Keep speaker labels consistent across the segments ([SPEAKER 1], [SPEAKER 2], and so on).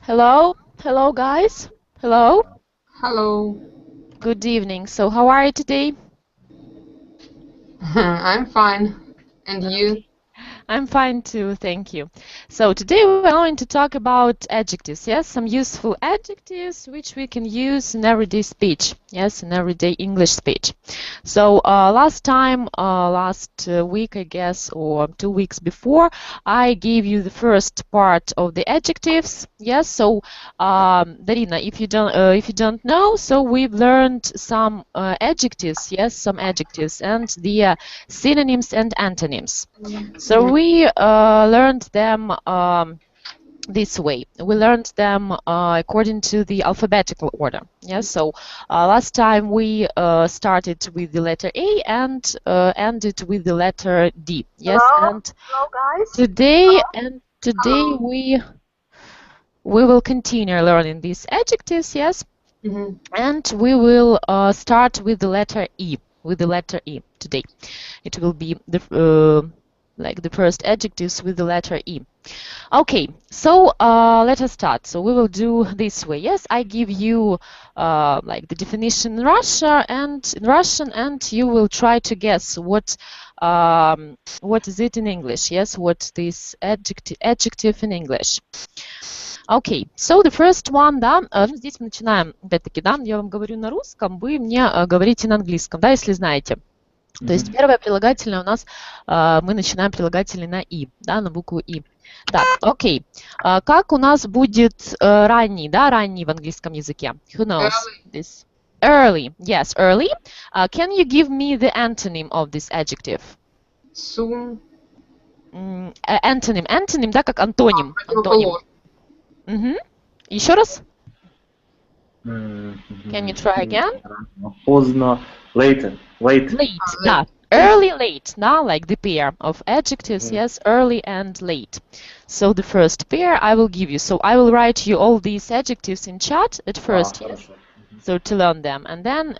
[SPEAKER 1] Hello, hello guys. Hello.
[SPEAKER 2] Hello.
[SPEAKER 1] Good evening. So how are you today?
[SPEAKER 2] I'm fine. And you?
[SPEAKER 1] I'm fine too, thank you. So today we're going to talk about adjectives, yes, some useful adjectives which we can use in everyday speech, yes, in everyday English speech. So last week, I guess, or 2 weeks before, I gave you the first part of the adjectives, yes. So Darina, if you don't know, so we've learned some adjectives, yes, some adjectives and the synonyms and antonyms. So we learned them this way. We learned them according to the alphabetical order. Yes. So last time we started with the letter A and ended with the letter D. Yes.
[SPEAKER 2] Hello?
[SPEAKER 1] And
[SPEAKER 2] Hello, guys.
[SPEAKER 1] today we will continue learning these adjectives. Yes. And we will start with the letter E. With the letter E today. It will be the like the first adjectives with the letter E. Okay, so let us start. So we will do this way. Yes, I give you like the definition in Russian, and you will try to guess what is it in English. Yes, what this adjective in English. Okay, so the first one, да, здесь мы начинаем, опять-таки, да, я вам говорю на русском, вы мне говорите на английском, да, если знаете. То есть первое прилагательное у нас, мы начинаем прилагательное на «и», да, на букву «и». Так, окей. Как у нас будет ранний, да, ранний в английском языке? Who knows this? Early, yes, early. Can you give me the antonym of this adjective?
[SPEAKER 2] Soon.
[SPEAKER 1] Antonym, antonym, да, как антоним. Антоним. Еще раз? Can you try again?
[SPEAKER 3] Поздно. Late.
[SPEAKER 1] Late, да. Early, late, да, like the pair of adjectives, yes, early and late. So the first pair I will give you. So I will write you all these adjectives in chat at first, yes, so to learn them. And then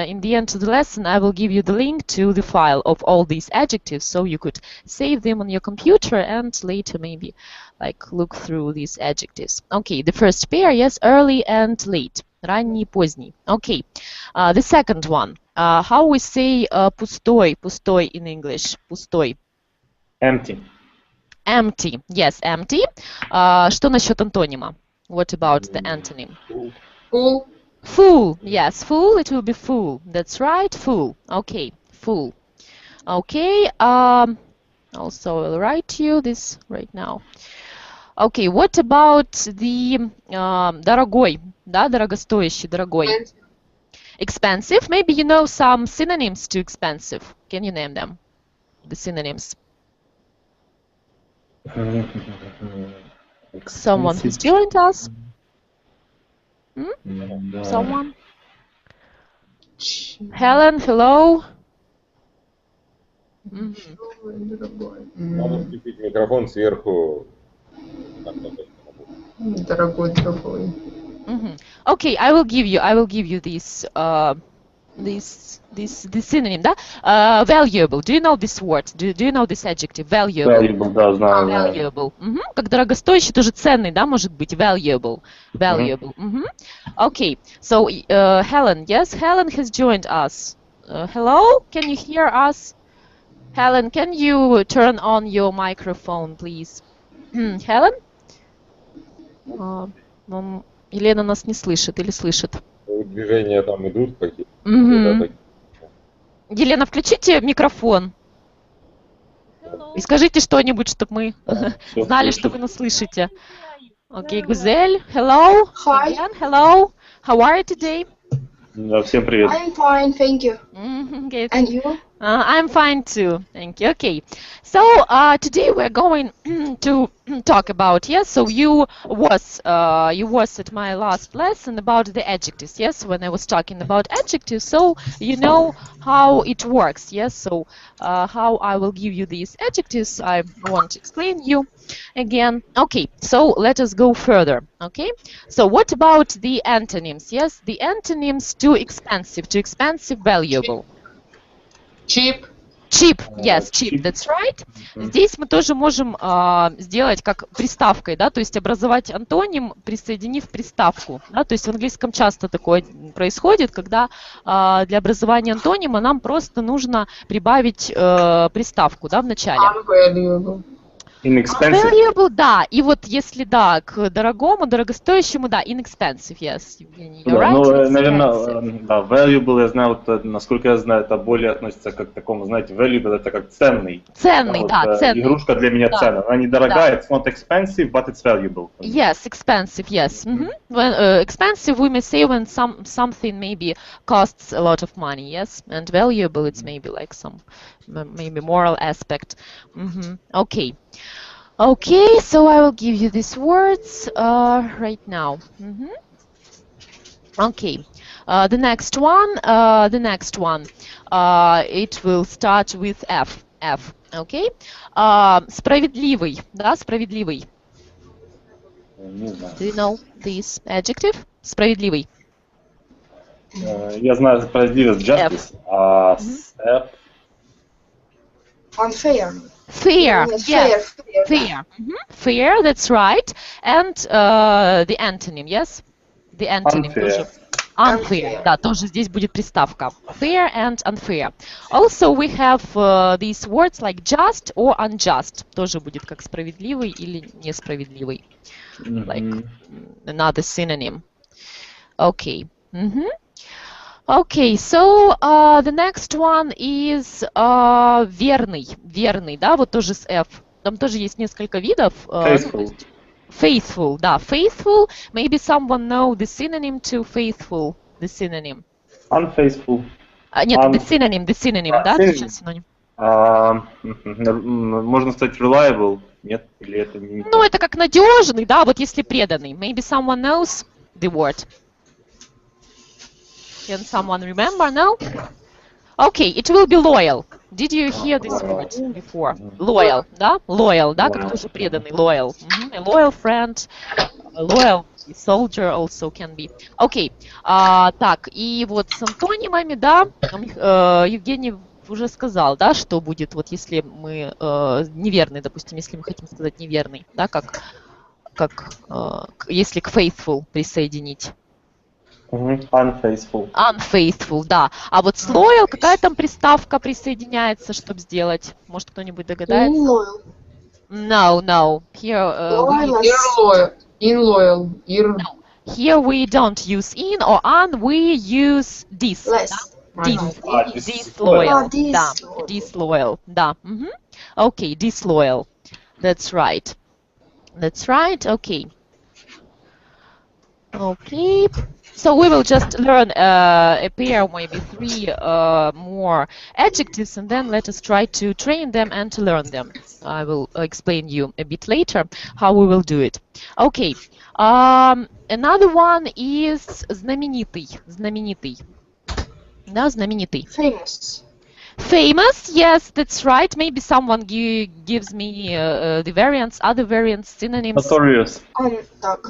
[SPEAKER 1] in the end of the lesson, I will give you the link to the file of all these adjectives, so you could save them on your computer and later maybe like look through these adjectives. Okay, the first pair, yes, early and late. Ранний, поздний. Okay, the second one. How we say пустой, пустой in English? Пустой.
[SPEAKER 3] Empty.
[SPEAKER 1] Empty. Yes, empty. Что насчет антонима? What about the antonym?
[SPEAKER 2] Full.
[SPEAKER 1] Full. Yes, full. It will be full. That's right. Full. Okay, full. Okay. Also, I'll write you this right now. Okay, what about the дорогой? Да, дорогостоящий, дорогой. Expensive. Maybe you know some synonyms to expensive. Can you name them? The synonyms. Someone who's joined us? Someone? Helen, hello?
[SPEAKER 4] Надо включить микрофон сверху.
[SPEAKER 2] Дорогой, дорогой.
[SPEAKER 1] Okay, I will give you this synonym, да? Valuable. Do you know this word? Do you know this adjective? Valuable.
[SPEAKER 3] Valuable, да, знаю.
[SPEAKER 1] Valuable. Как дорогостоящий, тоже ценный, да, может быть? Valuable. Valuable. Okay, so Helen, yes, Helen has joined us. Hello, can you hear us? Helen, can you turn on your microphone, please? Helen? Елена нас не слышит или слышит?
[SPEAKER 4] Движения там идут какие-то.
[SPEAKER 1] Елена, включите микрофон. И скажите что-нибудь, чтобы мы знали, что вы нас слышите. Okay, Гузель, hello.
[SPEAKER 5] Hi.
[SPEAKER 1] Again, hello. How are you today?
[SPEAKER 3] Да, всем привет.
[SPEAKER 5] I'm fine, thank you.
[SPEAKER 1] Okay.
[SPEAKER 5] And you?
[SPEAKER 1] I'm fine too, thank you. Okay, so today we're going to talk about, yes, so you was at my last lesson about the adjectives, yes, when I was talking about adjectives, so you know how it works, yes, so how I will give you these adjectives, I won't explain you again. Okay, so let us go further. Okay, so what about the antonyms? Yes, the antonyms: too expensive, valuable.
[SPEAKER 2] Cheap.
[SPEAKER 1] Cheap, yes, cheap,
[SPEAKER 3] cheap.
[SPEAKER 1] that's right. Здесь мы тоже можем сделать как приставкой, да, то есть образовать антоним, присоединив приставку, да, то есть в английском часто такое происходит, когда для образования антонима нам просто нужно прибавить приставку, да, в начале.
[SPEAKER 2] Unvaluable.
[SPEAKER 3] Inexpensive.
[SPEAKER 1] Valuable, да, и вот если, да, к дорогому, дорогостоящему, да, inexpensive, yes, Евгений, you're
[SPEAKER 3] Да,
[SPEAKER 1] right,
[SPEAKER 3] ну,
[SPEAKER 1] inexpensive.
[SPEAKER 3] наверное, да, valuable, я знаю, вот, насколько я знаю, это более относится как к такому, знаете, valuable, это как ценный.
[SPEAKER 1] Ценный,
[SPEAKER 3] Вот,
[SPEAKER 1] да, ценный.
[SPEAKER 3] игрушка для меня
[SPEAKER 1] Да.
[SPEAKER 3] ценная. Она недорогая, it's not expensive, but it's valuable.
[SPEAKER 1] Yes, expensive, yes. When, expensive, we may say when something maybe costs a lot of money, yes, and valuable, it's maybe like some maybe moral aspect. Okay. Okay, so I will give you these words right now. Okay, the next one, it will start with F. F, okay? Справедливый, да, справедливый.
[SPEAKER 3] Не знаю.
[SPEAKER 1] Do you know this adjective? Справедливый.
[SPEAKER 3] Я знаю справедливость, justice, а с F
[SPEAKER 2] Unfair.
[SPEAKER 1] Fair,
[SPEAKER 2] Yes,
[SPEAKER 1] yes.
[SPEAKER 2] fair.
[SPEAKER 1] Fair. Fair, that's right. And the antonym, yes? The antonym
[SPEAKER 3] Unfair.
[SPEAKER 1] тоже. Unfair,
[SPEAKER 2] Unfair.
[SPEAKER 1] да, тоже здесь будет приставка. Fair and unfair. Also we have these words like just or unjust. Тоже будет как справедливый или несправедливый. Like another synonym. Okay. Okay, so the next one is верный, верный, да, вот тоже с F. Там тоже есть несколько видов.
[SPEAKER 3] faithful.
[SPEAKER 1] Faithful, да, faithful. Maybe someone know the synonym to faithful, the synonym.
[SPEAKER 3] Unfaithful.
[SPEAKER 1] Нет, the synonym, да,
[SPEAKER 3] synonym.
[SPEAKER 1] сейчас синоним.
[SPEAKER 3] Можно сказать reliable, нет? Или это не...
[SPEAKER 1] Ну, это как надежный, да, вот если преданный. Maybe someone knows the word. Can someone remember? No? Okay, it will be loyal. Did you hear this word before? Loyal, да? Loyal, да, как тоже преданный, loyal. A loyal friend, a loyal soldier also can be. Okay, так, и вот с антонимами, да, Евгений уже сказал, да, что будет, вот если мы неверный, допустим, если мы хотим сказать неверный, да, как если к faithful присоединить.
[SPEAKER 3] Unfaithful.
[SPEAKER 1] Unfaithful, да. А вот с loyal какая там приставка присоединяется, чтобы сделать? Может, кто-нибудь догадается?
[SPEAKER 2] Loyal.
[SPEAKER 1] No. Here,
[SPEAKER 2] Loyal.
[SPEAKER 1] here we don't use in or on, we use this.
[SPEAKER 2] Less.
[SPEAKER 1] Disloyal. Да, disloyal. Да. Okay, disloyal. That's right. Okay. Okay. So we will just learn a pair, maybe 3 more adjectives, and then let us try to train them and to learn them. I will explain you a bit later how we will do it. Okay. Another one is знаменитый. Да, знаменитый. Famous, yes, that's right. Maybe someone gives me the variants, other variants, synonyms.
[SPEAKER 3] Notorious.
[SPEAKER 2] Так.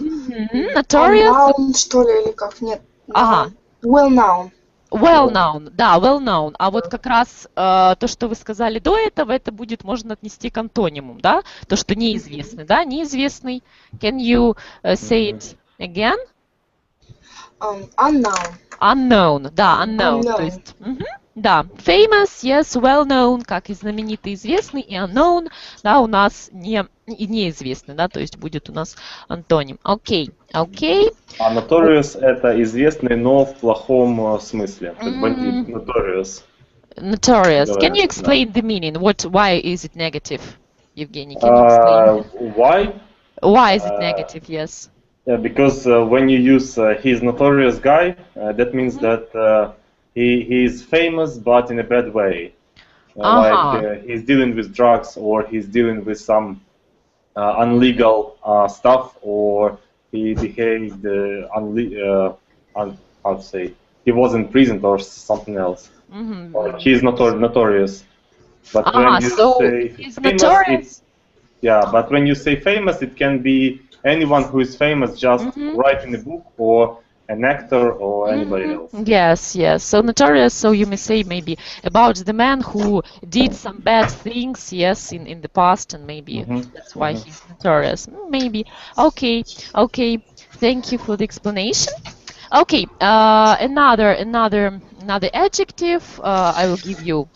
[SPEAKER 1] Notorious.
[SPEAKER 2] Unknown, что ли, или как? Нет.
[SPEAKER 1] Ага.
[SPEAKER 2] Well known.
[SPEAKER 1] Well known, да, well known. А вот как раз то, что вы сказали до этого, это будет можно отнести к антониму, да? То, что неизвестный, да, неизвестный. Can you say it again?
[SPEAKER 2] Unknown.
[SPEAKER 1] Unknown, да, unknown. То есть, да, famous, yes, well known, как и знаменитый, известный, и unknown, да, у нас неизвестный, да, то есть будет у нас антоним. Окей.
[SPEAKER 3] А notorious это известный, но в плохом смысле. Как бандит. Notorious.
[SPEAKER 1] Can you explain the meaning? Why is it negative, Evgeny? Can you explain?
[SPEAKER 3] Why?
[SPEAKER 1] Why is it negative? Yes.
[SPEAKER 3] Yeah, because when you use he's notorious guy, that means that he is famous, but in a bad way. Like he's dealing with drugs, or he's dealing with some unlegal stuff, or he behaved how to say, he was in prison or something else. Or he's notorious. But when you say
[SPEAKER 1] he's
[SPEAKER 3] famous,
[SPEAKER 1] notorious.
[SPEAKER 3] But when you say famous, it can be anyone who is famous just writing a book, or an actor or anybody else.
[SPEAKER 1] Yes, yes. So notorious, so you may say maybe about the man who did some bad things, yes, in the past, and maybe that's why he's notorious. Maybe. Okay, okay. Thank you for the explanation. Okay, another adjective. I will give you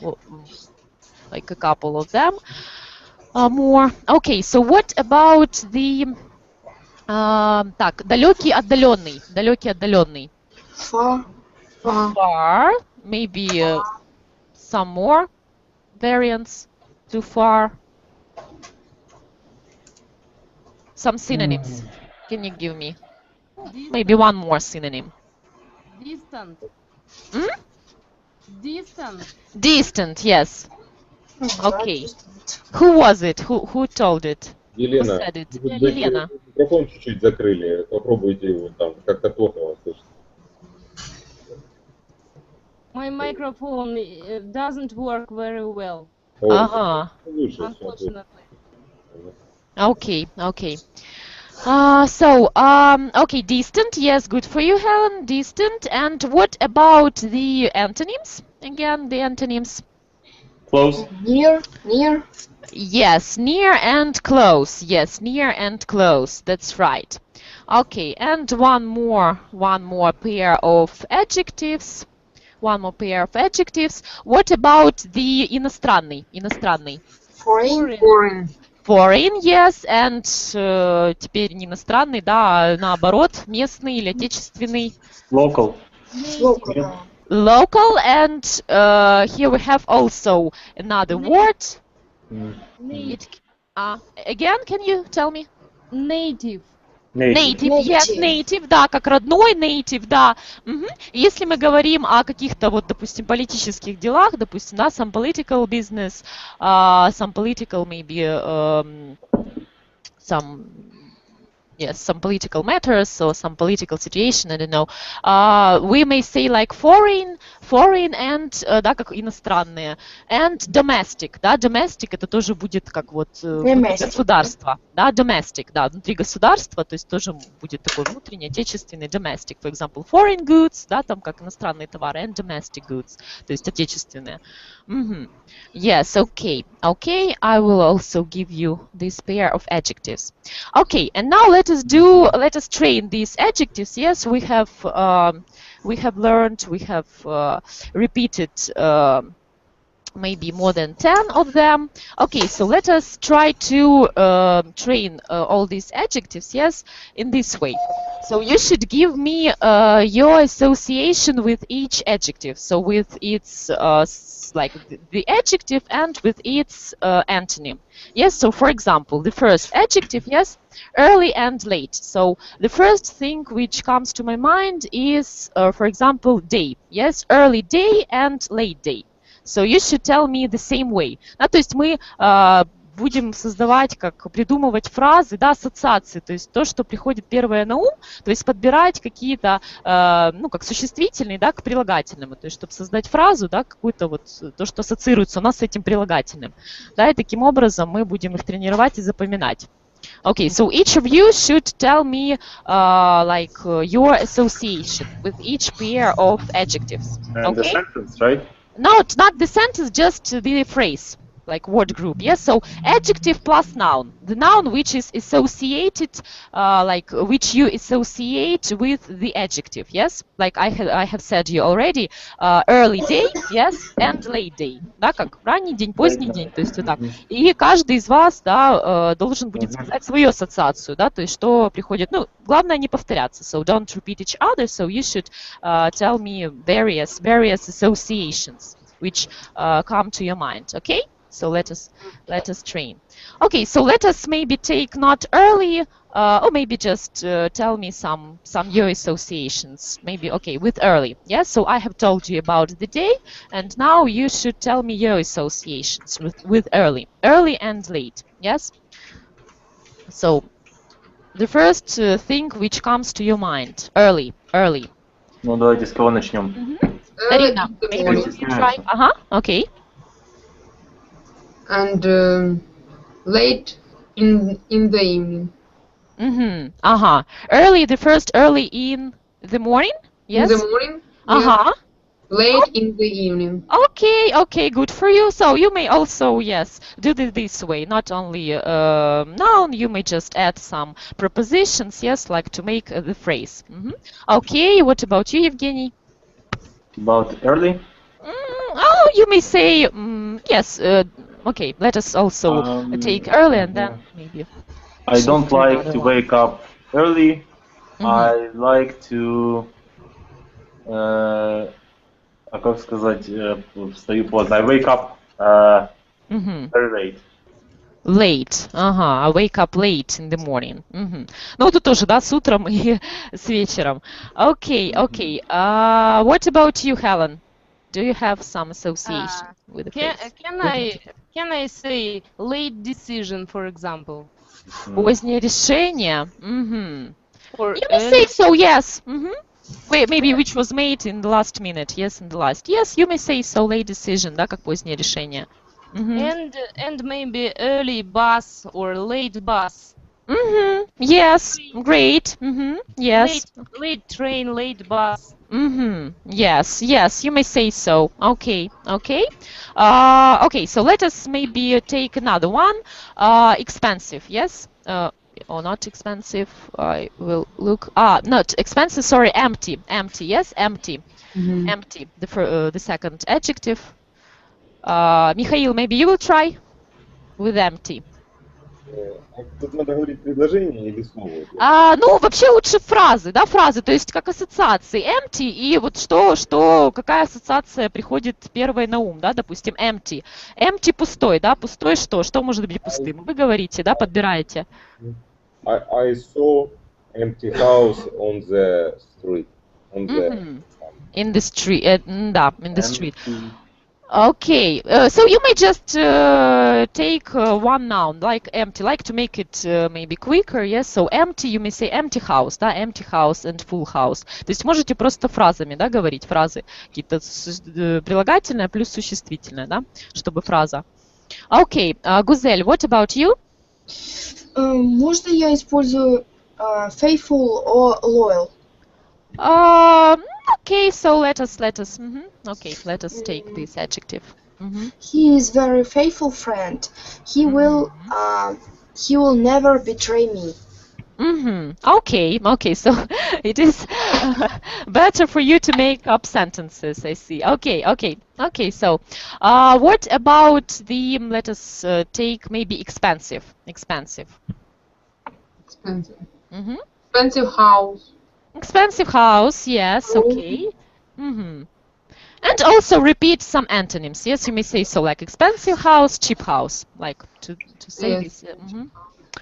[SPEAKER 1] like a couple of them more. Okay, so what about the так, далекий, отдаленный, далекий, отдаленный.
[SPEAKER 2] Far.
[SPEAKER 1] Far, maybe some more variants. Too far. Some synonyms. Can you give me? Maybe one more synonym.
[SPEAKER 5] Distant.
[SPEAKER 1] Hmm?
[SPEAKER 5] Distant.
[SPEAKER 1] Distant, yes.
[SPEAKER 2] Да,
[SPEAKER 1] Okay.
[SPEAKER 2] distant.
[SPEAKER 1] Who was it? Who told it? Who
[SPEAKER 4] Елена,
[SPEAKER 1] said it?
[SPEAKER 4] может быть,
[SPEAKER 1] Елена.
[SPEAKER 4] микрофон чуть-чуть закрыли. Попробуйте его там, как-то плохо вас слышно.
[SPEAKER 5] My microphone doesn't work very well,
[SPEAKER 4] О,
[SPEAKER 1] Ага.
[SPEAKER 4] лучше, всё,
[SPEAKER 5] unfortunately.
[SPEAKER 1] Okay, okay. Okay, distant. Yes, good for you, Helen. Distant. And what about the antonyms? Again, the antonyms.
[SPEAKER 3] Close.
[SPEAKER 2] Near.
[SPEAKER 1] Yes, near and close. Yes, near and close. That's right. Okay, and one more pair of adjectives. One more pair of adjectives. What about the иностранный? Иностранный.
[SPEAKER 2] Foreign.
[SPEAKER 1] Foreign, yes, and теперь не иностранный, да, а наоборот, местный или отечественный.
[SPEAKER 3] Local.
[SPEAKER 2] Local.
[SPEAKER 1] Local, and here we have also another word. Again, can you tell me?
[SPEAKER 5] Native.
[SPEAKER 1] Native, yes, native, да, как родной, native, да. Если мы говорим о каких-то, вот, допустим, политических делах, допустим, да, some political business, some political, maybe, some political matters or some political situation, I don't know. We may say like foreign and, да, как иностранные, and domestic, да, domestic это тоже будет как вот внутри государства, да, domestic, да, внутри государства, то есть тоже будет такой внутренний, отечественный, domestic, for example, foreign goods, да, там как иностранные товары, and domestic goods, то есть отечественные. Yes, okay, I will also give you this pair of adjectives. Okay, and now let us train these adjectives. Yes, we have learned, we have repeated maybe more than 10 of them. Okay, so let us try to train all these adjectives, yes, in this way. So you should give me your association with each adjective, so with its like the adjective and with its antonym. Yes, so for example, the first adjective, yes, early and late. So the first thing which comes to my mind is, for example, day. Yes, early day and late day. So you should tell me the same way. Да, то есть мы будем создавать, как придумывать фразы, да, ассоциации, то есть то, что приходит первое на ум, то есть подбирать какие-то, ну, как существительные, да, к прилагательному, то есть чтобы создать фразу, да, какую-то вот, то, что ассоциируется у нас с этим прилагательным. Да, и таким образом мы будем их тренировать и запоминать. Okay, so each of you should tell me like your association with each pair of adjectives.
[SPEAKER 3] And the
[SPEAKER 1] Okay?
[SPEAKER 3] sentence, right?
[SPEAKER 1] No, it's not the sentence, just the phrase, like word group. Yes, so adjective plus noun. The noun which is associated, like which you associate with the adjective. Yes, like I have said you already. Early day, yes, and late day. Да, как ранний день, поздний день, то есть вот так. И каждый из вас, да, должен будет сказать свою ассоциацию, да, то есть что приходит. Ну, главное не повторяться. So don't repeat each other. So you should tell me various associations which come to your mind. Okay. So let us train. Okay, so let us maybe take not early, or maybe just tell me some your associations. Maybe okay with early. Yes. So I have told you about the day, and now you should tell me your associations with early and late. Yes. So the first thing which comes to your mind, early.
[SPEAKER 3] Ну, давайте с кого начнем?
[SPEAKER 1] Дарина, maybe you try. Okay.
[SPEAKER 6] And late in the evening.
[SPEAKER 1] Early, the first early in The morning?
[SPEAKER 6] In
[SPEAKER 1] Yes.
[SPEAKER 6] the morning.
[SPEAKER 1] Uh-huh.
[SPEAKER 6] Late in the evening.
[SPEAKER 1] Okay, okay, good for you. So you may also, yes, do this way. Not only noun, you may just add some prepositions, yes, like to make the phrase. Okay, what about you, Evgeny?
[SPEAKER 3] About early?
[SPEAKER 1] Oh, you may say, yes, okay, let us also take early and then maybe
[SPEAKER 3] I don't
[SPEAKER 1] shift to
[SPEAKER 3] like
[SPEAKER 1] another
[SPEAKER 3] to
[SPEAKER 1] one.
[SPEAKER 3] wake up early. I like to, а как сказать, встаю поздно. I wake up very late.
[SPEAKER 1] Late, ага, I wake up late in the morning. Ну, тут тоже, да, с утром и с вечером. Okay, okay. What about you, Helen? Do you have some association with the phrase?
[SPEAKER 5] Can I say late decision, for example?
[SPEAKER 1] Позднее решение.
[SPEAKER 5] Or
[SPEAKER 1] You may say so, yes. Wait, maybe which was made in the last minute. Yes, in the last. Yes, you may say so, late decision, да, как позднее решение.
[SPEAKER 5] And maybe early bus or late bus.
[SPEAKER 1] Yes, great. Yes.
[SPEAKER 5] Late train, late bus.
[SPEAKER 1] Yes, yes, you may say so. Okay, okay. Okay, so let us maybe take another one. Expensive, yes? Or not expensive. I will look. Not expensive, sorry, empty. Empty, yes, empty. Empty, the second adjective. Mikhail, maybe you will try with empty.
[SPEAKER 4] Тут надо говорить предложение или слово?
[SPEAKER 1] Ну, вообще лучше фразы, да, фразы, то есть как ассоциации. Empty и вот какая ассоциация приходит первой на ум, да, допустим, empty. Empty пустой, да, пустой что? Что может быть пустым? Вы говорите, да, подбираете.
[SPEAKER 4] I saw empty house on the street.
[SPEAKER 1] In the street, да, in the street. Okay, so you may just take one noun, like empty, like to make it maybe quicker, yes, so empty, you may say empty house, да, empty house and full house. То есть можете просто фразами, да, говорить, фразы, какие-то прилагательное плюс существительное, да, чтобы фраза. Okay, Гузель, what about you?
[SPEAKER 2] Можно я использую faithful or loyal?
[SPEAKER 1] Okay, so let us okay, let us take this adjective.
[SPEAKER 2] He is very faithful friend. He will never betray me.
[SPEAKER 1] Okay, okay, so it is better for you to make up sentences, I see. Okay, okay, okay, so what about the, let us take maybe expensive.
[SPEAKER 6] Expensive house.
[SPEAKER 1] Expensive house, yes, okay. And also repeat some antonyms, yes, you may say so, like expensive house, cheap house, like to say this,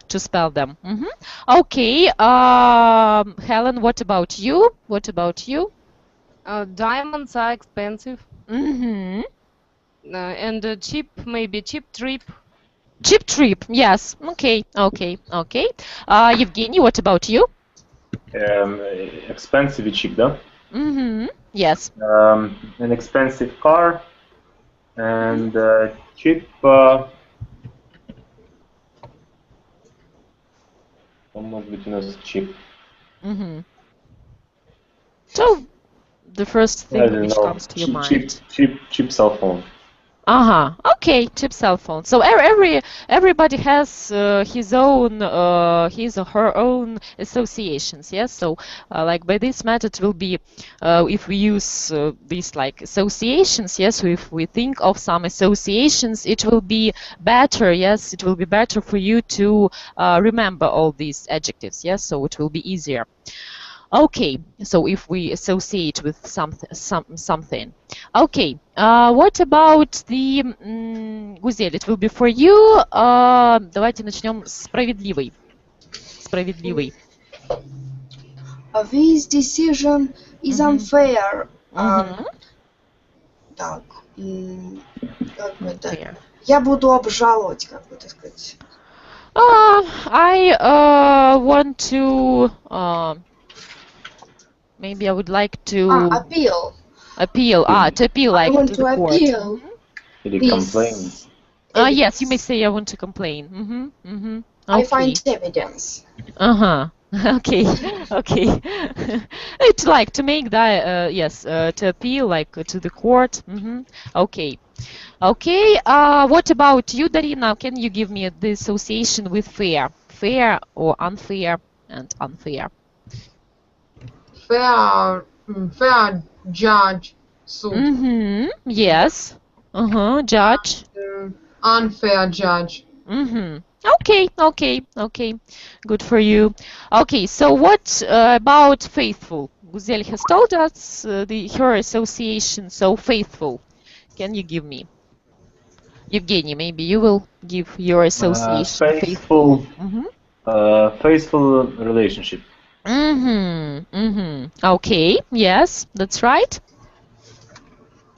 [SPEAKER 1] to spell them. Okay, Helen, what about you? What about you?
[SPEAKER 5] Diamonds are expensive. And cheap, maybe cheap trip.
[SPEAKER 1] Cheap trip, yes, okay, okay, okay. Evgeny, what about you?
[SPEAKER 3] Expensive и cheap, да?
[SPEAKER 1] Yes.
[SPEAKER 3] An expensive car and cheap. Может быть у нас cheap.
[SPEAKER 1] So the first thing which comes to your mind.
[SPEAKER 3] Cheap cell phone.
[SPEAKER 1] Okay, cheap cell phone. So everybody has his or her own associations, yes? So like by this method will be, if we use these like associations, yes, so if we think of some associations, it will be better, yes, it will be better for you to remember all these adjectives, yes, so it will be easier. Okay, so if we associate with something. Okay, what about the Гузель? It will be for you. Давайте начнем с справедливый. Справедливый.
[SPEAKER 2] This decision is unfair. Так, как бы это? Я буду обжаловать, как бы так сказать.
[SPEAKER 1] I want to. Maybe I would like to
[SPEAKER 2] appeal.
[SPEAKER 1] Appeal. To appeal, like
[SPEAKER 2] I want
[SPEAKER 1] to
[SPEAKER 2] to
[SPEAKER 1] the court.
[SPEAKER 2] appeal.
[SPEAKER 3] Или complain.
[SPEAKER 1] Yes, you may say I want to complain. Okay.
[SPEAKER 2] I find evidence.
[SPEAKER 1] Okay, okay. It's like to make the yes, to appeal like to the court. Okay, okay. What about you, Darina? Can you give me the association with fair, fair or unfair and unfair?
[SPEAKER 6] Fair, fair judge, suit.
[SPEAKER 1] Yes. Judge.
[SPEAKER 6] Unfair judge.
[SPEAKER 1] Okay, okay, okay. Good for you. Okay, so what about faithful? Guzel has told us her association, so faithful. Can you give me? Evgeny, maybe you will give your association.
[SPEAKER 3] Faithful. Faithful relationship.
[SPEAKER 1] Okay, yes, that's right.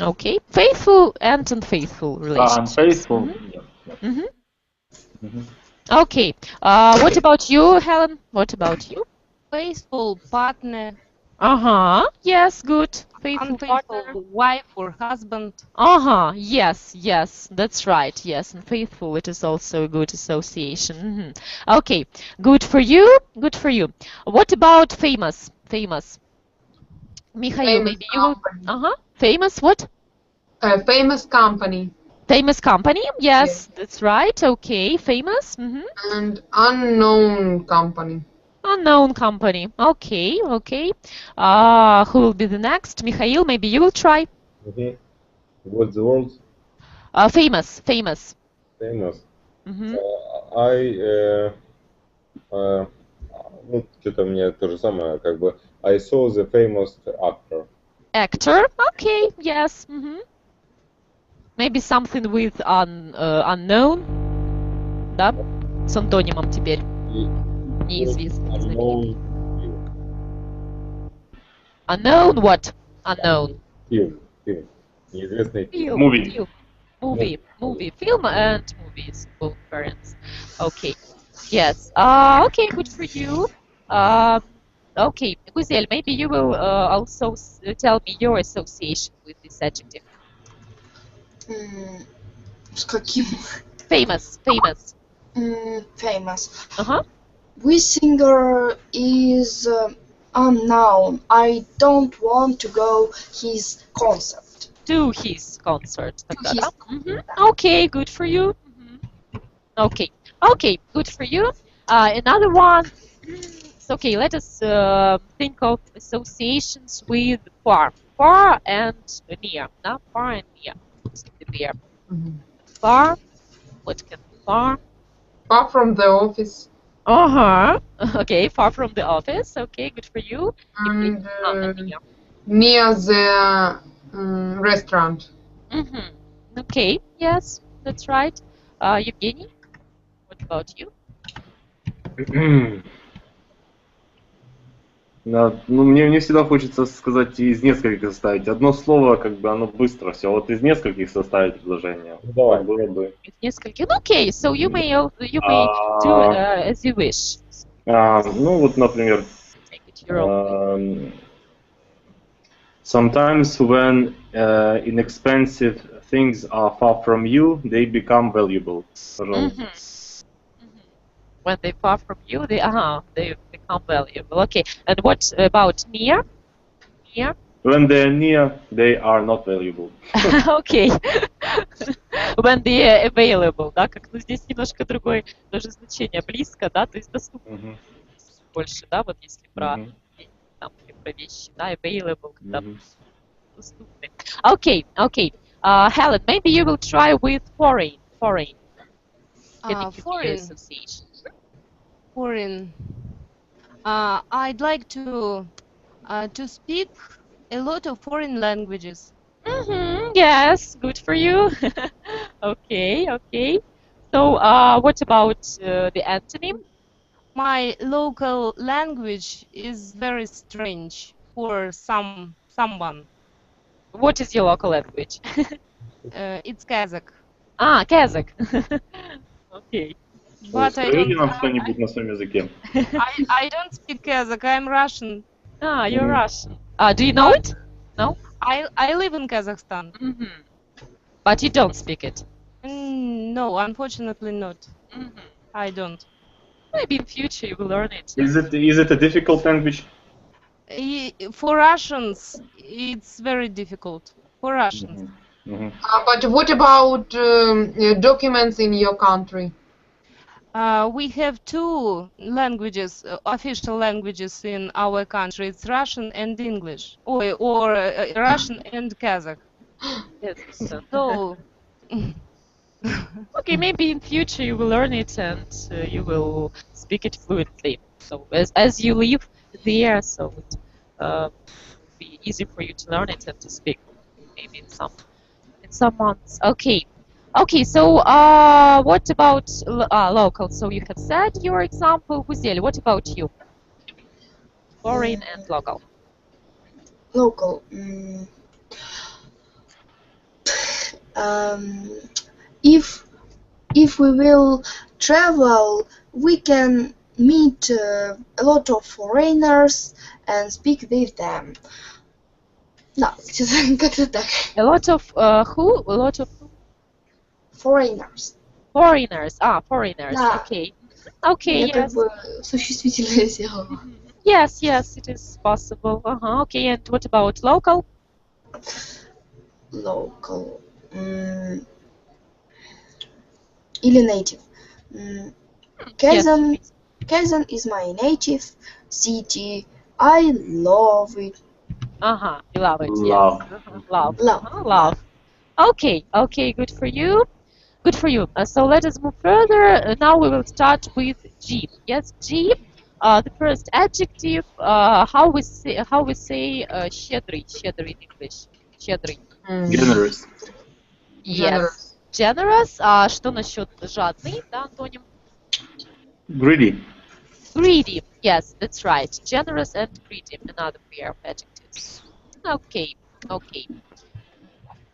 [SPEAKER 1] Okay, faithful and unfaithful relationships.
[SPEAKER 3] Unfaithful.
[SPEAKER 1] Okay, what about you, Helen? What about you?
[SPEAKER 5] Faithful partner.
[SPEAKER 1] Yes, good. Faithful partner.
[SPEAKER 5] Unfaithful wife or husband.
[SPEAKER 1] Yes, yes, that's right. Yes, and faithful, it is also a good association. Okay, good for you. Good for you. What about famous? Famous. Mikhail, maybe you will. Famous what?
[SPEAKER 6] Famous company.
[SPEAKER 1] Famous company. Yes, that's right. Okay, famous.
[SPEAKER 6] And unknown company.
[SPEAKER 1] Unknown company. Okay, okay. Who will be the next? Mikhail, maybe you will try.
[SPEAKER 4] What's the word?
[SPEAKER 1] Famous, famous.
[SPEAKER 4] Famous. Ну, что-то мне то же самое, как бы. I saw the famous actor.
[SPEAKER 1] Actor. Okay, yes. Maybe something with unknown. Да? С антонимом теперь. Неизвестный. Unknown what? Unknown.
[SPEAKER 4] Film. Неизвестный
[SPEAKER 1] Film.
[SPEAKER 3] Movie.
[SPEAKER 1] Movie. Film and movies. Both variants. Okay. Yes. Okay, good for you. Okay, Guzel, maybe you will also tell me your association with this adjective.
[SPEAKER 2] С каким?
[SPEAKER 1] Famous.
[SPEAKER 2] Famous.
[SPEAKER 1] Which
[SPEAKER 2] singer is unknown. I don't want to go his concert.
[SPEAKER 1] To his concert. Okay, good for you. Okay, good for you. Another one. Okay, let us think of associations with far and near. No? Far and near. Near. Far. What can be far?
[SPEAKER 6] Far from the office.
[SPEAKER 1] Okay, far from the office. Okay, good for you.
[SPEAKER 6] And near the restaurant.
[SPEAKER 1] Okay, yes, that's right. Evgeny, what about you?
[SPEAKER 3] Ну, мне всегда хочется сказать из нескольких составить. Одно слово, как бы оно быстро все. Вот из нескольких составить предложение.
[SPEAKER 4] Давай.
[SPEAKER 3] Было бы.
[SPEAKER 1] Из нескольких. Okay, so you may do as you wish.
[SPEAKER 3] Ну, вот, например,
[SPEAKER 1] Take it your own way.
[SPEAKER 3] Sometimes when inexpensive things are far from you, they become valuable.
[SPEAKER 1] When they're far from you, they become valuable. Okay, and what about near? Near?
[SPEAKER 3] When they're near, they are not valuable.
[SPEAKER 1] Okay. When they're available, да, как, ну, здесь немножко другое тоже значение, близко, да, то есть доступно больше, да, вот если про вещи, да, available, когда доступны. Okay. Helen, maybe you will try with foreign. Can you give me your association?
[SPEAKER 5] Foreign. I'd like to speak a lot of foreign languages.
[SPEAKER 1] Yes, good for you. Okay. So, what about the antonym?
[SPEAKER 5] My local language is very strange for someone.
[SPEAKER 1] What is your local language?
[SPEAKER 5] It's Kazakh.
[SPEAKER 1] Kazakh. Okay.
[SPEAKER 5] But
[SPEAKER 3] Скажите нам что-нибудь на своем языке.
[SPEAKER 5] I don't speak Kazakh. I'm Russian.
[SPEAKER 1] You're Russian. Do you know it? No?
[SPEAKER 5] I live in Kazakhstan.
[SPEAKER 1] But you don't speak it?
[SPEAKER 5] No, unfortunately not. I don't.
[SPEAKER 1] Maybe in future you will learn it.
[SPEAKER 3] Is it a difficult language?
[SPEAKER 5] For Russians, it's very difficult. For Russians.
[SPEAKER 6] But what about documents in your country?
[SPEAKER 5] We have two languages, official languages in our country. It's Russian and English, or Russian and Kazakh.
[SPEAKER 1] Yes.
[SPEAKER 5] So,
[SPEAKER 1] okay, maybe in future you will learn it and you will speak it fluently. So as you live there, so it will be easy for you to learn it and to speak. Maybe in some months. Okay. Okay, so what about local? So you have said your example, Guzel. What about you? Foreign and local.
[SPEAKER 2] Local. If we will travel, we can meet a lot of foreigners and speak with them. Да, как-то так.
[SPEAKER 1] A lot of who? A lot of
[SPEAKER 2] Foreigners.
[SPEAKER 1] foreigners. Foreigners.
[SPEAKER 2] Да.
[SPEAKER 1] Okay. Okay.
[SPEAKER 2] Я как
[SPEAKER 1] Yes.
[SPEAKER 2] бы существительное сделала.
[SPEAKER 1] Yes. Yes. It is possible. Okay. And what about local?
[SPEAKER 2] Local. Или native. Kazan.
[SPEAKER 1] Yes.
[SPEAKER 2] Kazan is my native city. I love it.
[SPEAKER 1] You love it.
[SPEAKER 3] Love.
[SPEAKER 1] Yes. Love.
[SPEAKER 2] Love.
[SPEAKER 1] Love. Okay. Okay. Good for you. Good for you. So let us move further. Now we will start with G. Yes, G. The first adjective. How we say щедрый in English. Щедрый.
[SPEAKER 3] Generous.
[SPEAKER 1] Yes. Generous. Что насчет жадный? Да, антоним.
[SPEAKER 3] Greedy.
[SPEAKER 1] Greedy. Yes, that's right. Generous and greedy. Another pair of adjectives. Okay. Okay.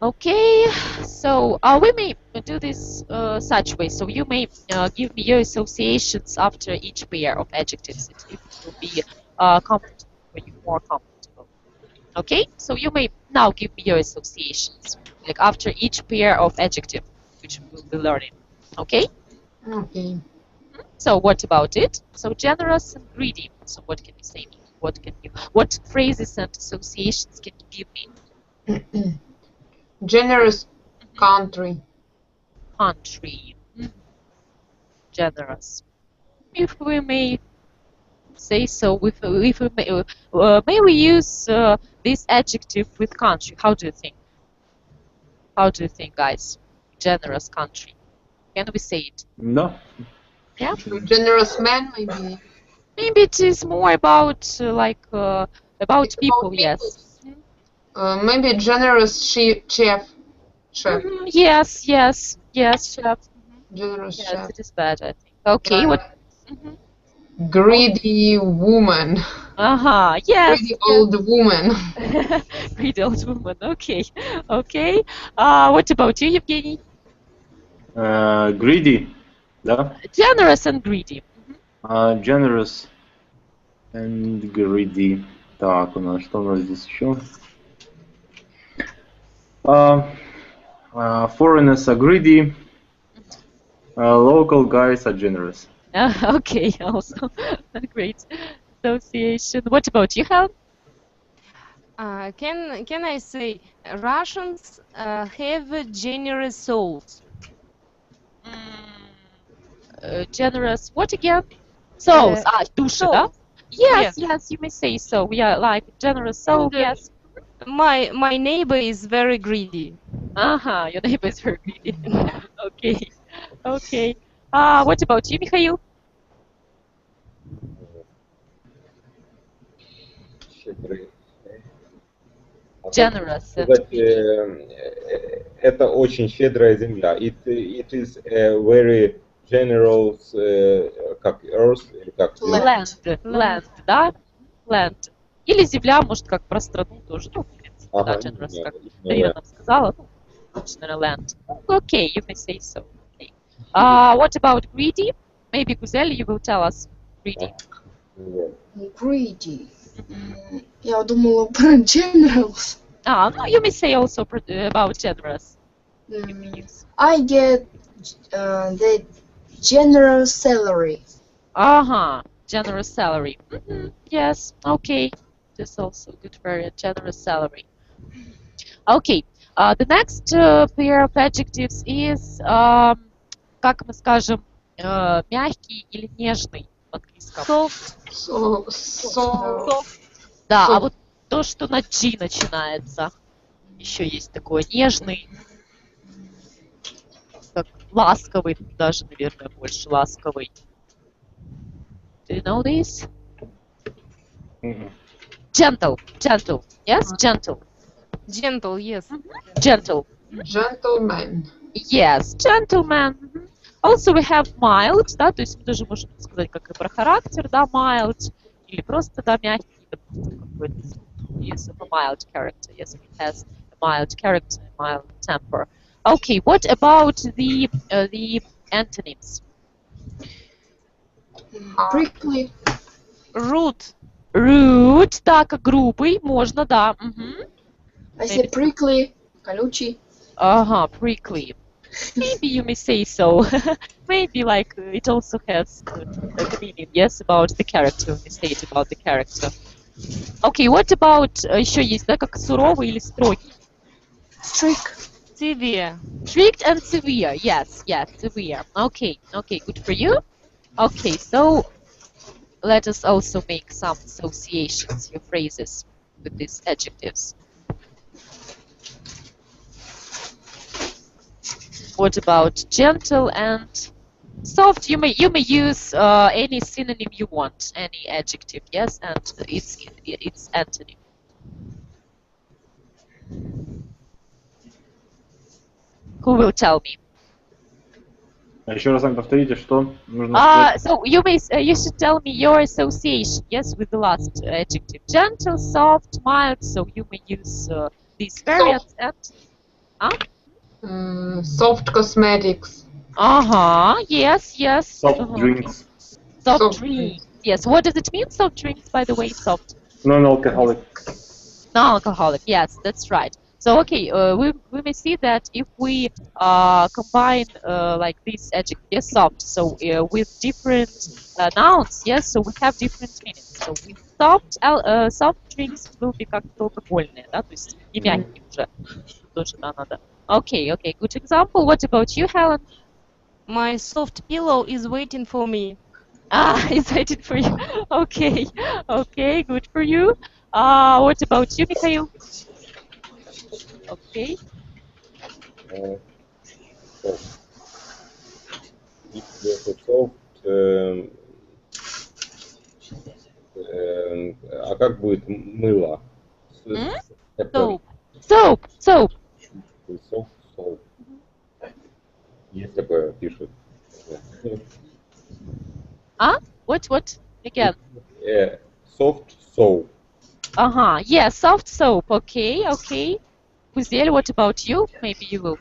[SPEAKER 1] Okay, so we may do this such way. So you may give me your associations after each pair of adjectives if it will be comfortable for you, more comfortable. Okay, so you may now give me your associations, like after each pair of adjective, which we will be learning. Okay?
[SPEAKER 6] Okay.
[SPEAKER 1] So what about it? So generous and greedy. So what can you say me? What phrases and associations can you give me?
[SPEAKER 6] Generous country.
[SPEAKER 1] Country. Generous. If we may say so, if we may we use this adjective with country? How do you think? How do you think, guys? Generous country. Can we say it?
[SPEAKER 3] No.
[SPEAKER 1] Yeah.
[SPEAKER 6] Generous man, maybe.
[SPEAKER 1] Maybe it is more about about people. Yes.
[SPEAKER 6] Maybe generous chef. Chef.
[SPEAKER 1] Yes. Chef.
[SPEAKER 6] Generous
[SPEAKER 1] Yes,
[SPEAKER 6] chef.
[SPEAKER 1] it is bad, I think. Okay. What?
[SPEAKER 6] Greedy woman.
[SPEAKER 1] Yes.
[SPEAKER 6] Greedy old woman.
[SPEAKER 1] Greedy old woman. Okay. Okay. What about you, Evgeny?
[SPEAKER 3] Greedy. Да?
[SPEAKER 1] Generous and greedy.
[SPEAKER 3] Generous and greedy. Так, что у нас здесь еще? Foreigners are greedy. Local guys are generous.
[SPEAKER 1] Okay, also great association. What about you, Helen?
[SPEAKER 5] Can I say Russians have generous souls?
[SPEAKER 1] Generous. What again? Souls. Души, да? Yes, you may say so. Yeah, like generous soul. Yes.
[SPEAKER 5] My neighbor is very greedy.
[SPEAKER 1] Your neighbor is very greedy. Okay. Okay. What about you, Mikhail? Generous.
[SPEAKER 4] Сказать, это очень щедрая земля. It is a very generous, как earth, или как
[SPEAKER 1] Land, да? Land. Или земля, может, как про страну тоже. Ну, в принципе, да, generous, как Ирина нам сказала. Ну, точно, land. Okay, you may say so. Okay. What about greedy? Maybe, Guzel, you will tell us greedy.
[SPEAKER 2] Greedy. Я думала про generous.
[SPEAKER 1] No, you may say also about generous.
[SPEAKER 2] I get the generous salary.
[SPEAKER 1] Generous salary. Yes, okay. This is also good for a generous salary. Okay, the next pair of adjectives is, как мы скажем, мягкий или нежный в английском.
[SPEAKER 6] Soft.
[SPEAKER 1] Да, а вот то, что на G начинается, еще есть такое нежный, как ласковый, даже, наверное, больше ласковый. Do you know this? Gentle. Yes, gentle.
[SPEAKER 5] Gentle, yes.
[SPEAKER 1] Gentle.
[SPEAKER 6] Gentleman.
[SPEAKER 1] Yes, gentleman. Also we have mild, да, то есть мы тоже можем сказать, как и про характер, да, mild, или просто, да, мягкий, допустим, какой-то is a mild character. Yes, it has a mild character, mild temper. Okay, what about the antonyms?
[SPEAKER 2] Prickly.
[SPEAKER 1] Rude, да, как грубый, можно, да.
[SPEAKER 2] I say prickly. Колючий.
[SPEAKER 1] Prickly. Maybe you may say so. Maybe like it also has the meaning, yes, about the character. We say it about the character. Okay, what about еще есть, да, как суровый или строгий?
[SPEAKER 2] Strict.
[SPEAKER 5] Severe.
[SPEAKER 1] Strict and severe. Yes, severe. Okay, good for you. Okay, so let us also make some associations, your phrases with these adjectives. What about gentle and soft? You may use any synonym you want, any adjective, yes, and it's antonym. Who will tell me?
[SPEAKER 3] Еще раз повторите, что нужно сказать.
[SPEAKER 1] So you should tell me your association, yes, with the last adjective. Gentle, soft, mild. So you may use these variants and.
[SPEAKER 6] Soft cosmetics.
[SPEAKER 1] Yes.
[SPEAKER 3] Soft drinks.
[SPEAKER 1] Soft drinks. Yes. What does it mean? Soft drinks, by the way, soft.
[SPEAKER 3] Non-alcoholic.
[SPEAKER 1] Non-alcoholic. Yes, that's right. So okay, we may see that if we combine like this adjective, yes, soft, so with different nouns, yes, so we have different meanings. So with soft drinks will be как-то алкогольные, да, то есть не мягкие уже, тоже надо. Okay, good example. What about you, Helen?
[SPEAKER 5] My soft pillow is waiting for me.
[SPEAKER 1] It's waiting for you. Okay, good for you. What about you, Mikhail? Okay.
[SPEAKER 4] А как будет мыло?
[SPEAKER 1] Soap.
[SPEAKER 4] Soap. Есть такое, пишут.
[SPEAKER 1] What? Again.
[SPEAKER 4] Soft soap.
[SPEAKER 1] Yeah, soft soap. Okay. Guzeli, what about you? Maybe you will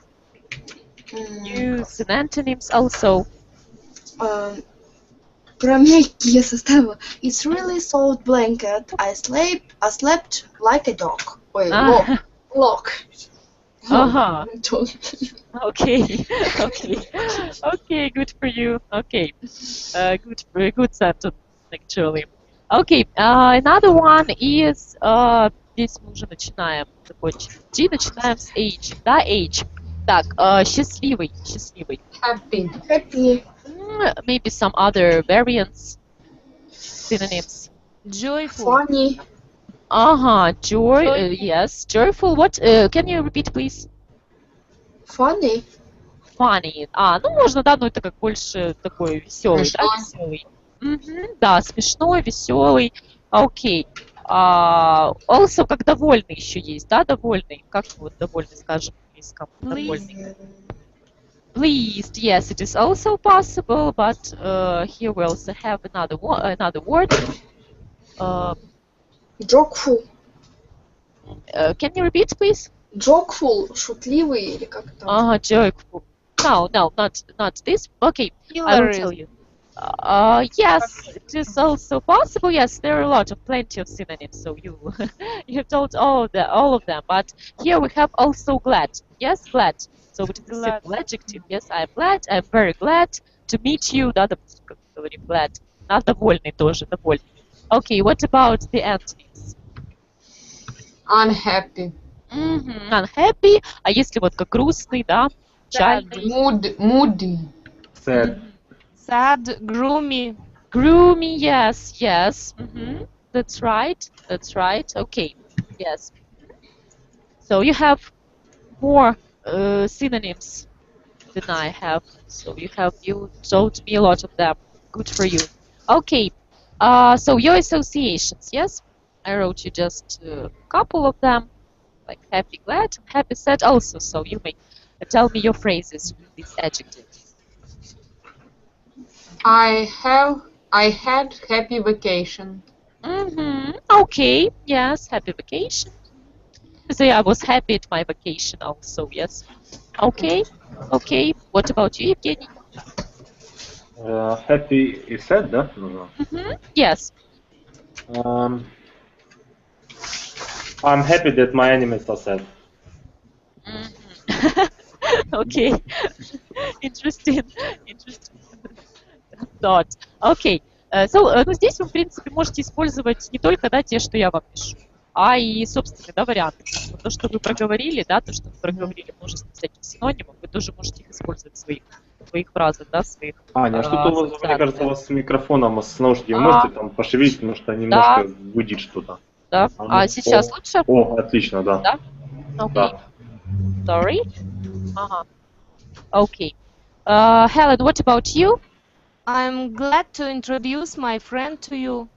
[SPEAKER 1] use an antonyms also.
[SPEAKER 2] Про мягкие составы. It's really soft blanket. I slept like a dog. Ой, lock.
[SPEAKER 1] Okay, good for you. Okay, good sentence actually. Okay, another one is здесь мы уже начинаем закончить. G начинаем с H, да, H. Так, счастливый.
[SPEAKER 6] Happy.
[SPEAKER 1] Maybe some other variants, synonyms.
[SPEAKER 5] Joyful.
[SPEAKER 2] Funny.
[SPEAKER 1] Joy. Yes, joyful. What? Can you repeat, please?
[SPEAKER 2] Funny.
[SPEAKER 1] Funny. Ну можно, да, но это как больше такой веселый, да, веселый. Да, смешной, веселый. Окей. Also, как довольный еще есть, да, довольный. Как вот довольный, скажем, в английском? Довольный. Pleased, yes, it is also possible, but here we also have another word.
[SPEAKER 2] Jokeful.
[SPEAKER 1] Can you repeat, please?
[SPEAKER 2] Jokeful, шутливый или как там?
[SPEAKER 1] Joyful. No, not this. Okay, I will tell you. Yes, it is also possible. Yes, there are plenty of synonyms. So you have told all of them. But here we have also glad. Yes, glad. So it is a simple adjective. Yes, I'm glad. I'm very glad to meet you. Да, допустим, как говорим, glad. Да, довольный тоже, довольный. Okay, what about the antonyms?
[SPEAKER 6] Unhappy.
[SPEAKER 1] Unhappy, а если вот как грустный, да, печальный?
[SPEAKER 6] Moody.
[SPEAKER 3] Sad.
[SPEAKER 5] Sad, gloomy.
[SPEAKER 1] Gloomy, yes, yes. That's right, okay, yes. So you have more synonyms than I have. So you told me a lot of them. Good for you. Okay, so your associations, yes? I wrote you just a couple of them, like happy, glad, happy, sad also. So you may tell me your phrases with these adjectives.
[SPEAKER 6] I had happy vacation.
[SPEAKER 1] Okay, yes, happy vacation. So I was happy at my vacation also, yes. Okay. What about you, Evgeny?
[SPEAKER 3] Happy is sad, да?
[SPEAKER 1] Yes.
[SPEAKER 3] I'm happy that my enemies are sad.
[SPEAKER 1] Okay. Interesting thought. Okay. Ну, здесь вы, в принципе, можете использовать не только, да, те, что я вам пишу, а и собственные, да, варианты. Вот то, что вы проговорили, да, то, что вы проговорили множество всяких синонимов, вы тоже можете их использовать в своих фразах, да, в своих
[SPEAKER 3] Аня, что-то у вас, мне кажется, у вас с микрофоном, с наушниками можете там пошевелить, потому что немножко гудит что-то.
[SPEAKER 1] Да. А сейчас лучше?
[SPEAKER 3] О, отлично, да.
[SPEAKER 1] Да? Okay. Sorry. Okay. Helen, what about you?
[SPEAKER 5] I'm glad to introduce my friend to you.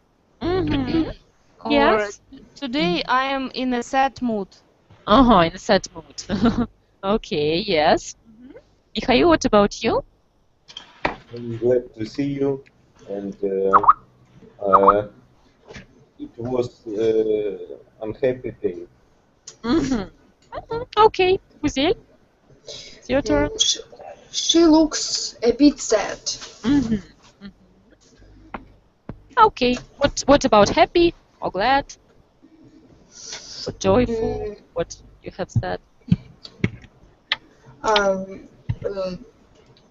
[SPEAKER 1] Yes.
[SPEAKER 5] Or today I am in a sad mood.
[SPEAKER 1] In a sad mood. Okay, yes. Mikhail, what about you?
[SPEAKER 4] I'm glad to see you, and it was unhappy day.
[SPEAKER 1] Okay, Guzel, it's your turn.
[SPEAKER 2] She looks a bit sad.
[SPEAKER 1] Okay, what about happy or glad? Or joyful? What you have said?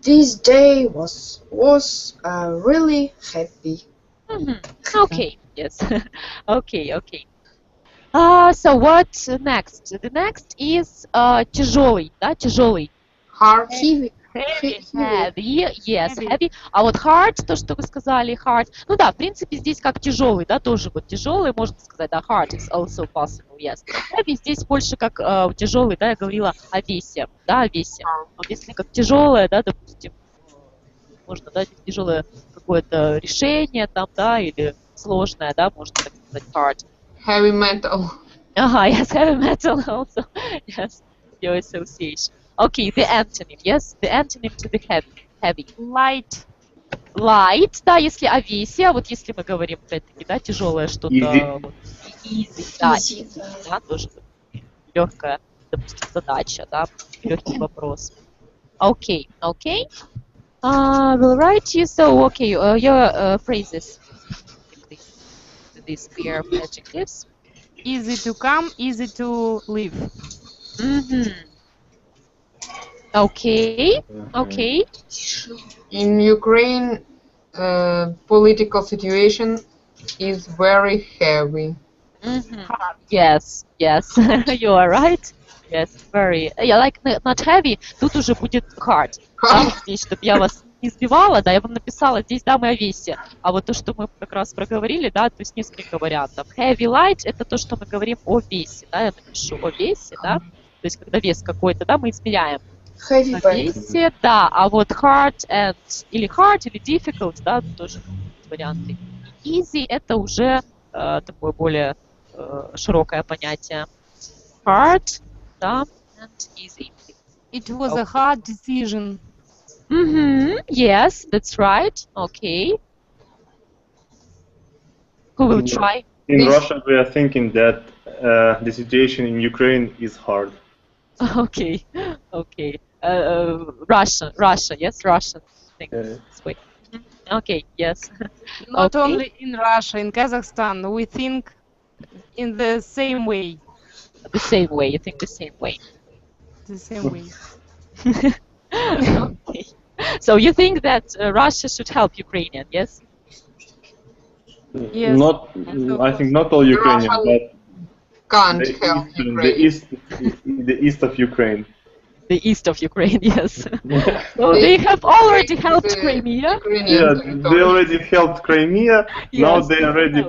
[SPEAKER 2] This day was really happy.
[SPEAKER 1] Okay, yes. Okay. So what next? The next is тяжелый, да, тяжелый.
[SPEAKER 6] Hard.
[SPEAKER 1] Heavy, yes, heavy. А вот hard, то, что вы сказали, hard. Ну да, в принципе, здесь как тяжелый, да, тоже вот тяжелый, можно сказать, да, hard is also possible, yes. Heavy здесь больше как тяжелый, да, я говорила о весе, да, о весе. Вот если как тяжелое, да, допустим, можно, да, тяжелое какое-то решение там, да, или сложное, да, можно так сказать, hard.
[SPEAKER 6] Heavy metal.
[SPEAKER 1] Yes, heavy metal also, yes, your association. Okay, the antonym, yes, the antonym to the heavy.
[SPEAKER 5] Light.
[SPEAKER 1] Light, да, если о весе, а вот если мы говорим, опять-таки, да, тяжелое что-то. Easy, да, easy, да, тоже легкая, допустим, задача, да, легкий вопрос. Okay. We'll write you, so, okay, your phrases. This pair of adjectives.
[SPEAKER 5] Easy to come, easy to live.
[SPEAKER 1] Okay.
[SPEAKER 6] In Ukraine, political situation is very heavy.
[SPEAKER 1] Yes, you are right. Yes, very. Yeah, like not heavy, тут уже будет hard. Да, здесь, чтобы я вас не сбивала, да, я вам написала, здесь, да, мы о весе. А вот то, что мы как раз проговорили, да, то есть несколько вариантов. Heavy, light, это то, что мы говорим о весе, да, я напишу о весе, да, то есть когда вес какой-то, да, мы измеряем.
[SPEAKER 2] Heavy
[SPEAKER 1] весе, да, а вот hard или difficult, да, тоже варианты. Easy это уже такое более широкое понятие. Hard, да, and easy.
[SPEAKER 5] It was a hard decision.
[SPEAKER 1] Yes, that's right. Okay. Who will try?
[SPEAKER 3] In Russia, we are thinking that the situation in Ukraine is hard.
[SPEAKER 1] Okay. Russia, yes, Russian. Think this way. Okay, yes.
[SPEAKER 5] Not only in Russia, in Kazakhstan, we think in the same way.
[SPEAKER 1] The same way, you think the same way.
[SPEAKER 5] The same way.
[SPEAKER 1] Okay. So you think that Russia should help Ukrainian, yes?
[SPEAKER 5] Yes.
[SPEAKER 3] Not, I think not all Ukrainian,
[SPEAKER 6] Russian
[SPEAKER 3] but
[SPEAKER 6] can't
[SPEAKER 3] the
[SPEAKER 6] help
[SPEAKER 3] eastern,
[SPEAKER 6] Ukraine.
[SPEAKER 3] the east of Ukraine.
[SPEAKER 1] The east of Ukraine, yes. So they have already helped
[SPEAKER 6] The
[SPEAKER 1] Crimea.
[SPEAKER 6] Ukrainian
[SPEAKER 3] Yeah, they
[SPEAKER 6] territory.
[SPEAKER 3] already helped Crimea. Now
[SPEAKER 1] Yes,
[SPEAKER 3] they are ready.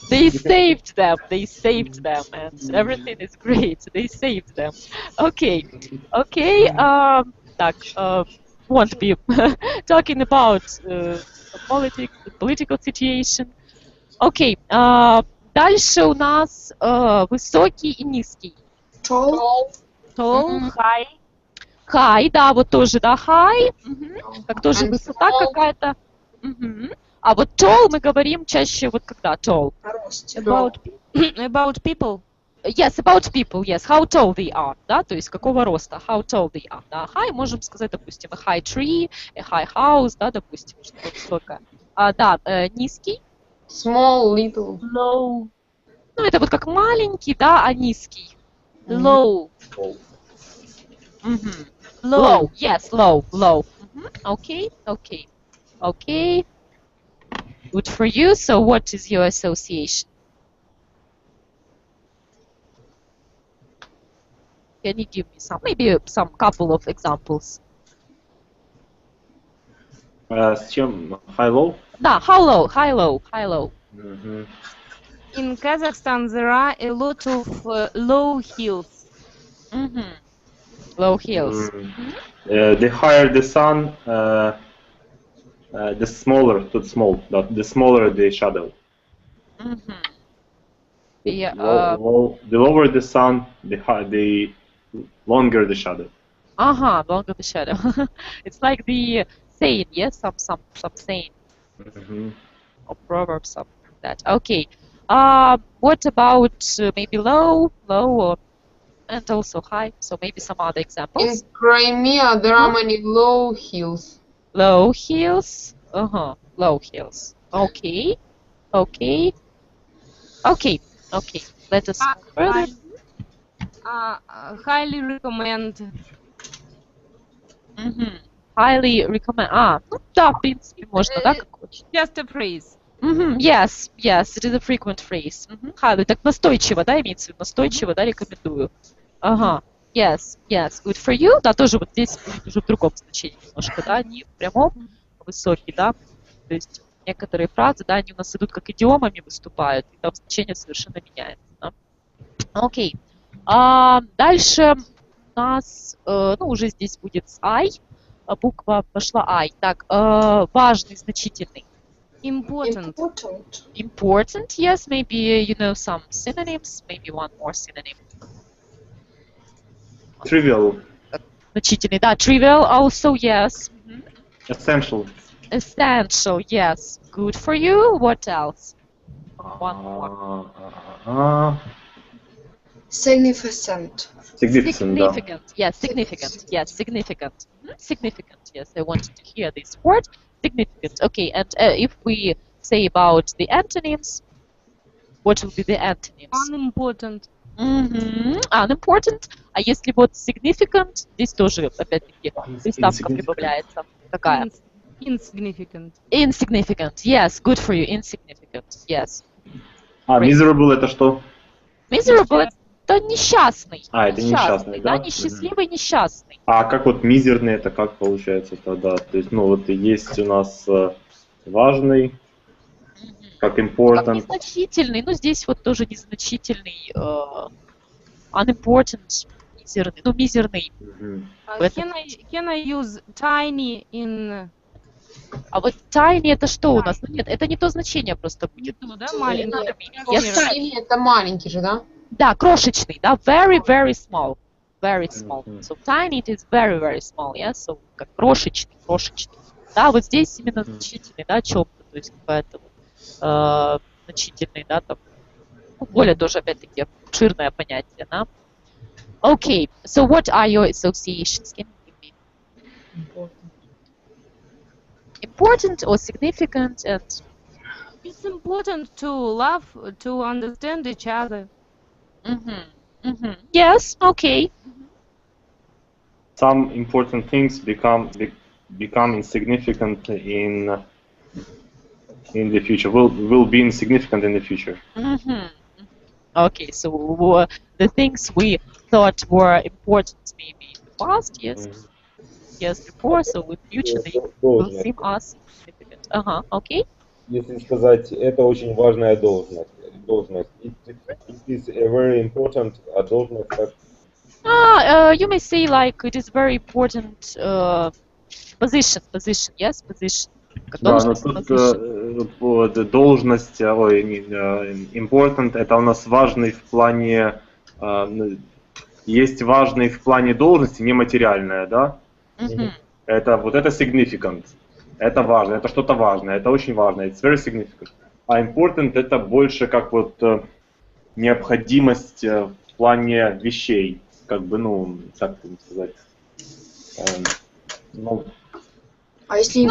[SPEAKER 1] They saved them. They saved them, and everything is great. They saved them. Okay, okay. Так, won't be talking about politics, the political situation. Okay. Дальше у нас высокий и низкий.
[SPEAKER 2] Tall.
[SPEAKER 5] Tall, high.
[SPEAKER 1] High, да, вот тоже, да, high. Как тоже
[SPEAKER 6] And
[SPEAKER 1] высота
[SPEAKER 6] small.
[SPEAKER 1] какая-то. А вот tall мы говорим чаще вот когда tall.
[SPEAKER 2] О росте.
[SPEAKER 5] About people.
[SPEAKER 1] Yes, about people, yes. How tall they are, да, то есть какого роста. How tall they are, да. High можем сказать, допустим, a high tree, a high house, да, допустим, что-то высокое. Да, низкий.
[SPEAKER 6] Small, little.
[SPEAKER 5] Low.
[SPEAKER 1] Ну, это вот как маленький, да, а низкий.
[SPEAKER 5] Low.
[SPEAKER 1] Low, yes, low, low. Okay, okay, okay. Good for you. So what is your association? Can you give me some, maybe some couple of examples?
[SPEAKER 3] С чем? High-low?
[SPEAKER 1] Да, how low, high, low, high, low.
[SPEAKER 5] In Kazakhstan, there are a lot of low hills.
[SPEAKER 1] Low hills.
[SPEAKER 3] The higher the sun, the smaller, too small, the smaller the shadow.
[SPEAKER 1] The,
[SPEAKER 3] The lower the sun, the longer the shadow.
[SPEAKER 1] longer the shadow. It's like the saying, yes, some saying or proverb, something like that. Okay. What about maybe low, and also high? So maybe some other
[SPEAKER 6] In
[SPEAKER 1] examples.
[SPEAKER 6] Crimea, there are many low hills.
[SPEAKER 1] Low hills. Low hills. Okay. Okay. Okay. Okay. Let us move further.
[SPEAKER 5] Highly recommend.
[SPEAKER 1] Highly recommend. Ну да, в принципе, можно, да, как хочешь.
[SPEAKER 5] Just a phrase.
[SPEAKER 1] Yes, yes, it is a frequent phrase. Highly, так настойчиво, да, имеется в виду, настойчиво, да, рекомендую. Yes, yes, good for you. Да, тоже вот здесь будет уже в другом значении немножко, да, не в прямом, высокий, да. То есть некоторые фразы, да, они у нас идут как идиомами выступают, и там значение совершенно меняется. Да? Окей. Дальше у нас, ну, уже здесь будет с I, буква пошла I. Так, важный, значительный.
[SPEAKER 5] Important.
[SPEAKER 1] Important, yes, maybe you know some synonyms, maybe one more synonym.
[SPEAKER 3] Trivial.
[SPEAKER 1] Значительный, да, trivial also, yes.
[SPEAKER 3] Essential.
[SPEAKER 1] Essential, yes. Good for you. What else? One more.
[SPEAKER 2] Significant.
[SPEAKER 1] Significant, yes, significant, yes, significant. Significant, yes, I wanted to hear this word. Significant, okay, and if we say about the antonyms, what will be the antonyms?
[SPEAKER 5] Unimportant.
[SPEAKER 1] Unimportant. А если вот significant, здесь тоже, опять-таки, приставка прибавляется. Какая?
[SPEAKER 5] Insignificant.
[SPEAKER 1] Insignificant, yes, good for you, insignificant, yes.
[SPEAKER 3] Miserable это что?
[SPEAKER 1] Miserable это несчастный.
[SPEAKER 3] Это несчастный, да?
[SPEAKER 1] Да, несчастливый, несчастный.
[SPEAKER 3] А как вот мизерный, это как получается тогда? То есть, ну вот есть у нас важный, как important.
[SPEAKER 1] Как незначительный, ну здесь вот тоже незначительный, unimportant, мизерный, ну мизерный.
[SPEAKER 5] Can I use tiny in...
[SPEAKER 1] А вот tiny это что у нас? Ну нет, это не то значение просто будет.
[SPEAKER 5] Да, маленький.
[SPEAKER 6] Tiny это маленький же, да?
[SPEAKER 1] Да, крошечный, да, very, very small. Very small. So tiny it is very, very small, yeah? So как крошечный, крошечный. Да, вот здесь именно значительный, да, чем-то, то есть какая-то значительный, да, там, более тоже, опять-таки, обширное понятие, да. Okay, so what are your associations? Can you give me? Important or significant and...
[SPEAKER 5] It's important to love, to understand each other.
[SPEAKER 1] Yes, okay.
[SPEAKER 3] Some important things become insignificant in in the future, will be insignificant in the future.
[SPEAKER 1] Okay, so the things we thought were important maybe in the past, yes, yes, before, so in future they will seem as significant. Okay.
[SPEAKER 4] Если сказать, это очень важная должность. It is a very important должность.
[SPEAKER 1] You may say like it is very important position, yes, position.
[SPEAKER 3] Да, но тут должность, important, это у нас важный в плане, есть важный в плане должности, нематериальная, да? Это вот это significant, это важно, это что-то важное, это очень важно, it's very significant. А important это больше как вот необходимость в плане вещей, как бы, ну, как сказать, ну.
[SPEAKER 2] А если
[SPEAKER 1] нет,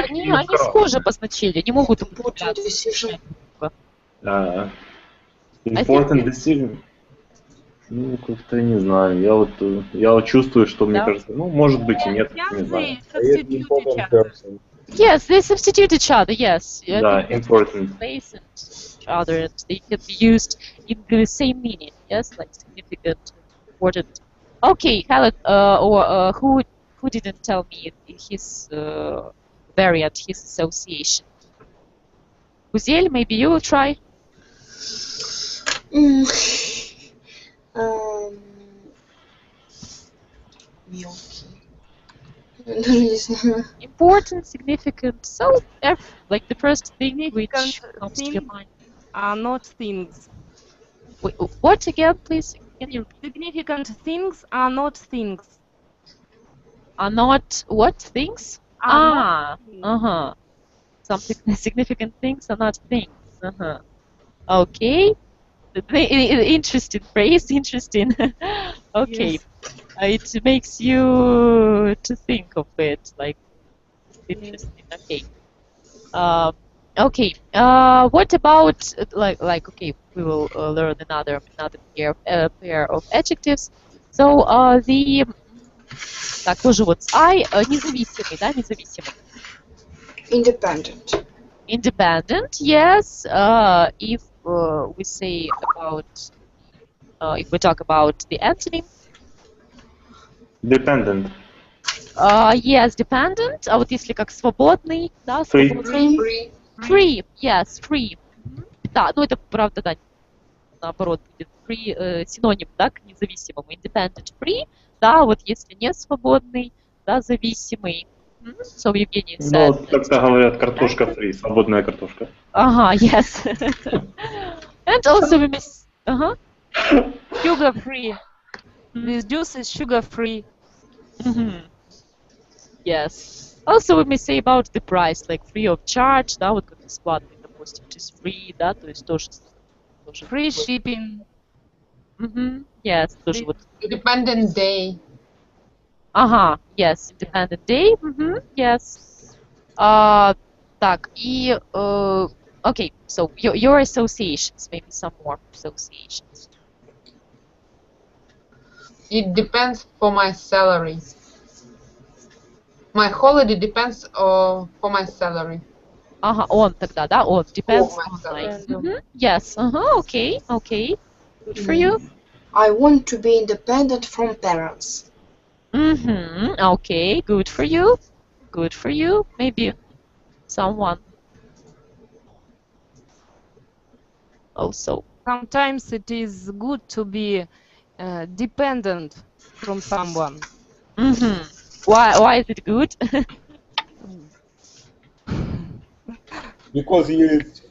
[SPEAKER 1] они схожи по значению, они могут
[SPEAKER 2] important decision.
[SPEAKER 3] Important decision. Ну, как-то не знаю. Я вот чувствую, что мне кажется, ну, может быть и нет, не знаю.
[SPEAKER 1] Yes, they substitute each other. Yes.
[SPEAKER 3] Да, important.
[SPEAKER 1] Place and each other, and they can be used in the same meaning. Yes, like significant, important. Okay, Khaled, who didn't tell me his variant, his association? Guzel, maybe you will try. Important, significant. So, like the first thing which comes to your mind.
[SPEAKER 5] Are not things.
[SPEAKER 1] Wait, what again, please? Can you repeat?
[SPEAKER 5] Significant things are not things.
[SPEAKER 1] Are not what things? Something significant things are not things. Okay. Interesting phrase. Interesting. Okay.
[SPEAKER 5] Yes.
[SPEAKER 1] It makes you to think of it like interesting. Okay. Okay. What about like okay? We will learn another pair of adjectives. So the так тоже вот I независимый, да, независимый.
[SPEAKER 2] Independent.
[SPEAKER 1] Independent, yes. If we say about, if we talk about the antonym.
[SPEAKER 3] Dependent.
[SPEAKER 1] Yes, dependent. А вот если как свободный, да,
[SPEAKER 3] Free.
[SPEAKER 1] свободный. Free, yes, free. Да, ну это правда, да, наоборот будет free, синоним, да, к независимому. Independent, free, да, вот если не свободный, да, зависимый. So Евгений said.
[SPEAKER 3] Ну, как-то говорят, картошка free, свободная картошка.
[SPEAKER 1] Yes. And also we miss,
[SPEAKER 5] Sugar free. This juice is sugar free.
[SPEAKER 1] Yes. Also we may say about the price, like free of charge, да, вот как бесплатный, допустим, to free, да, то есть тоже
[SPEAKER 5] free shipping.
[SPEAKER 1] Yes, тоже вот.
[SPEAKER 6] Independent day.
[SPEAKER 1] Yes, independent day. Yes. Так, и okay, so your associations, maybe some more associations.
[SPEAKER 6] It depends for my salary. My holiday depends for my salary.
[SPEAKER 1] Он тогда, да, он depends
[SPEAKER 6] my
[SPEAKER 1] on
[SPEAKER 6] salary.
[SPEAKER 1] Yes, okay. Good for you.
[SPEAKER 2] I want to be independent from parents.
[SPEAKER 1] Okay, good for you. Good for you. Maybe someone also.
[SPEAKER 5] Sometimes it is good to be dependent from someone.
[SPEAKER 1] Why is it good?
[SPEAKER 4] Because he is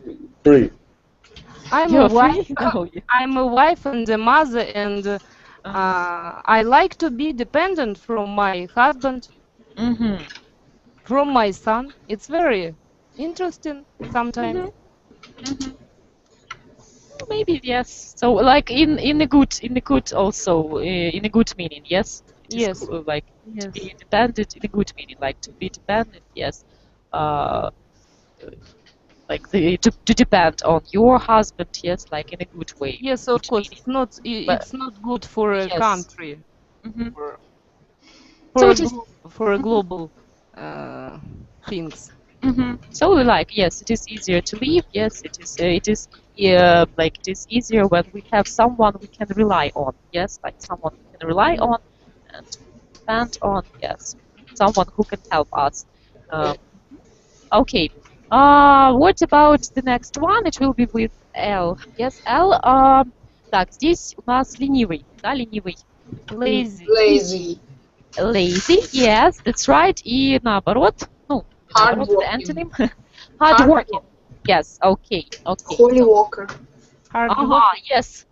[SPEAKER 4] free.
[SPEAKER 5] I'm a wife and a mother, and I like to be dependent from my husband, from my son. It's very interesting sometimes.
[SPEAKER 1] Maybe yes. So like in a good also in a good meaning, yes.
[SPEAKER 5] Yes.
[SPEAKER 1] Like to be independent in a good meaning, like to be dependent, yes. Like to depend on your husband, yes, like in a good way.
[SPEAKER 5] Yes, of course. It's not good for a country. For a global things.
[SPEAKER 1] So we like, yes, it is easier to live. Yes, it is. It is like it is easier when we have someone we can rely on. Yes, like someone we can rely on and depend on. Yes, someone who can help us. Okay. What about the next one? It will be with L. Yes, L. Так, здесь у нас ленивый, да, ленивый.
[SPEAKER 5] Lazy.
[SPEAKER 6] Lazy.
[SPEAKER 1] Lazy, yes, that's right. И наоборот, ну, наоборот, the
[SPEAKER 6] Hardworking.
[SPEAKER 1] antonym. Hardworking. Yes, okay, okay.
[SPEAKER 2] Holy walker.
[SPEAKER 1] Ага, yes.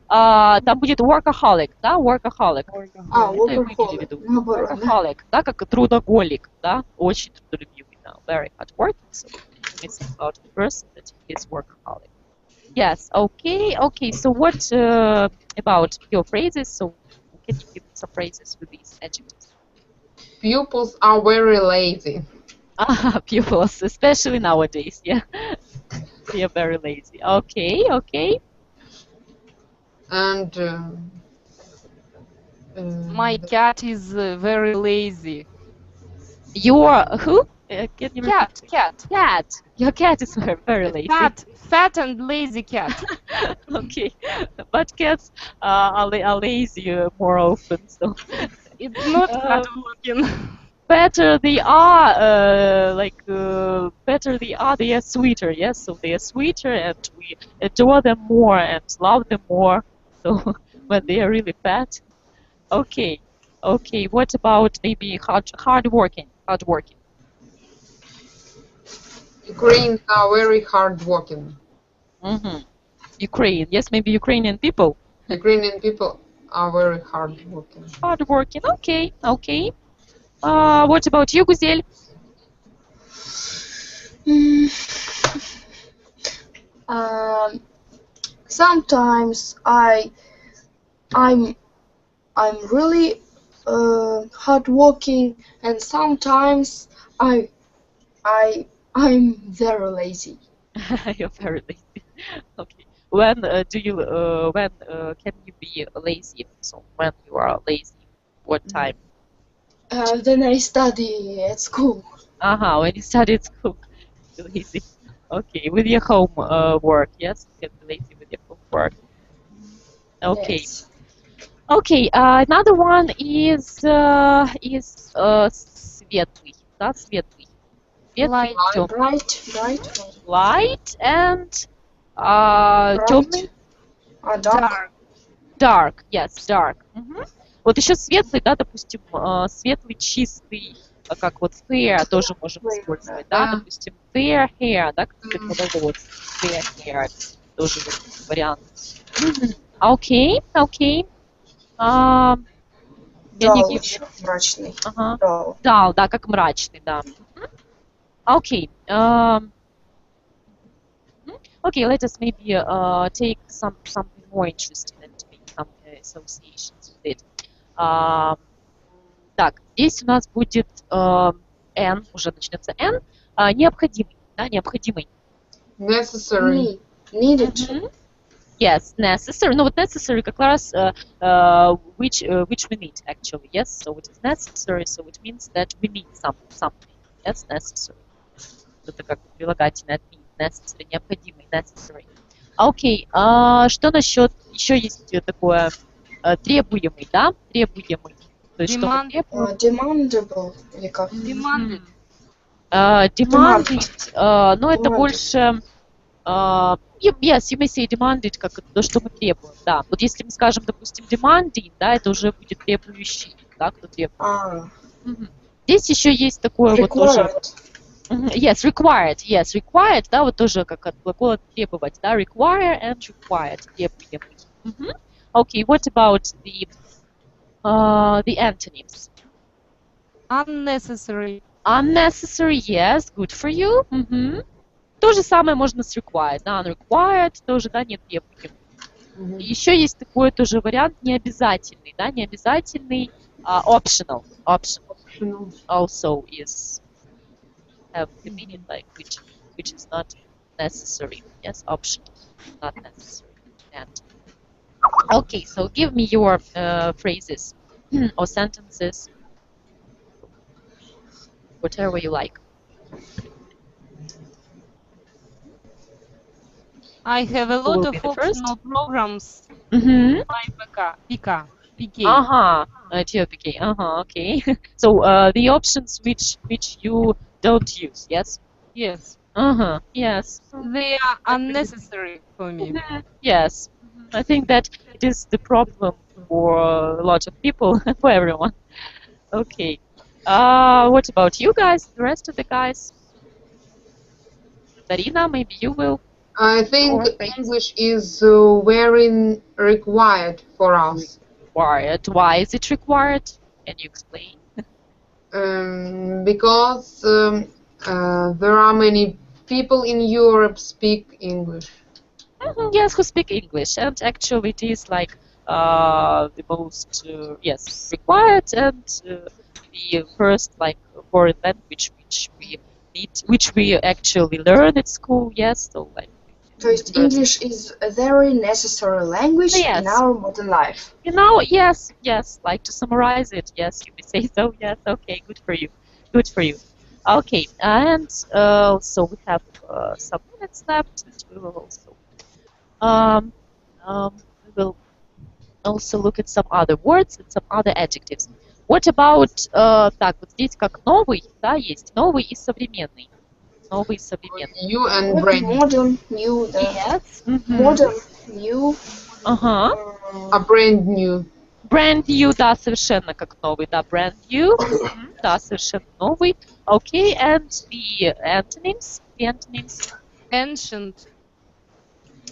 [SPEAKER 1] Там будет workaholic, да, workaholic.
[SPEAKER 2] А,
[SPEAKER 1] Это мы имели в виду.
[SPEAKER 2] наоборот, да?
[SPEAKER 1] Workaholic, да, как трудоголик, да, очень трудолюбивый, да, very hardworking. So it's about the person that he is workaholic. Yes, okay, okay. So what about your phrases? So can you give some phrases with these adjectives?
[SPEAKER 6] Pupils are very lazy.
[SPEAKER 1] Pupils, especially nowadays, yeah. They are very lazy. Okay, okay.
[SPEAKER 6] And
[SPEAKER 5] My cat is very lazy.
[SPEAKER 1] Your who? Can you
[SPEAKER 5] Cat,
[SPEAKER 1] repeat?
[SPEAKER 5] cat.
[SPEAKER 1] Cat. Your cat is very, very lazy.
[SPEAKER 5] Fat and lazy cat.
[SPEAKER 1] Okay, but cats are lazy more often. So
[SPEAKER 5] It's not hardworking.
[SPEAKER 1] better they are, better they are sweeter. Yes, so they are sweeter, and we adore them more and love them more. So when they are really fat. Okay, okay. What about maybe hardworking? Hardworking.
[SPEAKER 6] Ukrainians are very hardworking.
[SPEAKER 1] Ukraine. Yes, maybe Ukrainian people.
[SPEAKER 6] Ukrainian people are very hardworking.
[SPEAKER 1] Hardworking. Okay, okay. What about you, Guzel?
[SPEAKER 2] Sometimes I'm really hardworking, and sometimes I'm very lazy.
[SPEAKER 1] You're very lazy. Okay. When can you be lazy? So when you are lazy, what time?
[SPEAKER 2] Then I study at school.
[SPEAKER 1] When you study at school, you're lazy. Okay, with your home work, yes, you can be lazy with your homework. Okay.
[SPEAKER 2] Yes.
[SPEAKER 1] Okay. Another one is светлый, да, светлый.
[SPEAKER 5] Light.
[SPEAKER 1] Темный.
[SPEAKER 2] Bright.
[SPEAKER 1] Light and темный.
[SPEAKER 2] Dark.
[SPEAKER 1] Dark, yes, dark. Вот еще светлый, да, допустим, светлый, чистый, как вот fair тоже можем использовать, да, допустим, fair hair, да, как цвет волос, fair hair, тоже вот вариант. Окей, окей.
[SPEAKER 2] Dull еще, мрачный.
[SPEAKER 1] Dull, да, как мрачный, да. Окей. Okay, let us maybe take something more interesting and make some associations with it. Так, здесь у нас будет N, уже начнется N, необходимый, да, необходимый.
[SPEAKER 6] Necessary.
[SPEAKER 2] Needed.
[SPEAKER 1] Yes, necessary. No, necessary как раз which we need actually. Yes, so it is necessary, so it means that we need something. Yes, necessary. Это как прилагательное от need. Necessary, необходимый, necessary. Окей, что насчет, еще есть такое требуемый, да? Требуемый. То есть что мы требуем?
[SPEAKER 2] Demandable. Или как?
[SPEAKER 5] Demanded.
[SPEAKER 1] Demanded, но это больше... Yes, you may say demanded, как то, что мы требуем, да. Вот если мы скажем, допустим, demanding, да, это уже будет требующий, да, кто требует. Здесь еще есть такое вот тоже... Yes, required, да, вот тоже как от глагола требовать, да, require and required, требуемый. Okay, what about the antonyms?
[SPEAKER 5] Unnecessary.
[SPEAKER 1] Unnecessary, yes, good for you. То же самое можно с required, да, unrequired, тоже, да, не требуемый. Еще есть такой тоже вариант необязательный, да, необязательный, optional also is have the meaning like which is not necessary. Yes, optional, not necessary. And okay, so give me your phrases or sentences, whatever you like.
[SPEAKER 5] I have a
[SPEAKER 1] Who will
[SPEAKER 5] lot
[SPEAKER 1] be
[SPEAKER 5] of
[SPEAKER 1] the first?
[SPEAKER 5] optional programs
[SPEAKER 1] Mm-hmm.
[SPEAKER 5] by PK.
[SPEAKER 1] Uh-huh. TOPK. Uh-huh. Okay. So the options which you don't use, yes?
[SPEAKER 5] Yes,
[SPEAKER 1] Uh-huh. Yes.
[SPEAKER 5] they are unnecessary for me.
[SPEAKER 1] Yes. I think that it is the problem for a lot of people, for everyone. Okay. What about you guys? The rest of the guys? Darina, maybe you will.
[SPEAKER 6] I think
[SPEAKER 1] Or Grace?
[SPEAKER 6] English is very required for us.
[SPEAKER 1] Required. Why is it required? Can you explain?
[SPEAKER 6] Because there are many people in Europe speak English.
[SPEAKER 1] Yes, who speak English, and actually it is like the most yes required and the first like foreign language which we need, which we actually learn at school. Yes, so like
[SPEAKER 2] То есть English is a very necessary language in
[SPEAKER 1] Yes.
[SPEAKER 2] our modern life.
[SPEAKER 1] you know, yes, like to summarize it, yes, you may say so. Yes, okay, good for you, good for you. Okay, and so we have some minutes left, and we will also we will also look at some other words and some other adjectives. What about, так, вот здесь как новый, да, есть новый и современный. Новый и современный.
[SPEAKER 6] New and brand new.
[SPEAKER 2] Modern, new, да.
[SPEAKER 1] Yes.
[SPEAKER 2] Modern, new.
[SPEAKER 1] Ага.
[SPEAKER 6] A brand new.
[SPEAKER 1] Brand new, да, совершенно как новый, да, brand new. Да, совершенно новый. Okay, and the antonyms.
[SPEAKER 5] Ancient.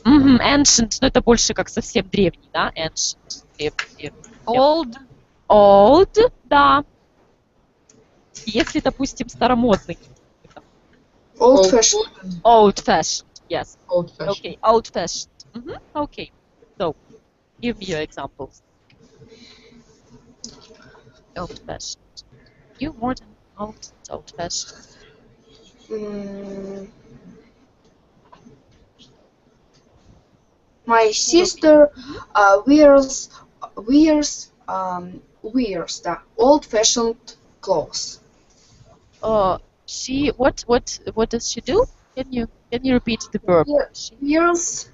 [SPEAKER 1] Ancient, но это больше как совсем древний, да, ancient. Древний.
[SPEAKER 5] Old.
[SPEAKER 1] Old, да. Если, допустим, старомодный.
[SPEAKER 2] Old fashioned.
[SPEAKER 1] Old fashioned, yes.
[SPEAKER 6] Old fashioned.
[SPEAKER 1] Okay, old fashioned. Okay, so give me your examples. Old fashioned. You modern, old fashioned.
[SPEAKER 2] My sister wears the old-fashioned clothes.
[SPEAKER 1] She what does she do? Can you repeat the verb?
[SPEAKER 2] Wears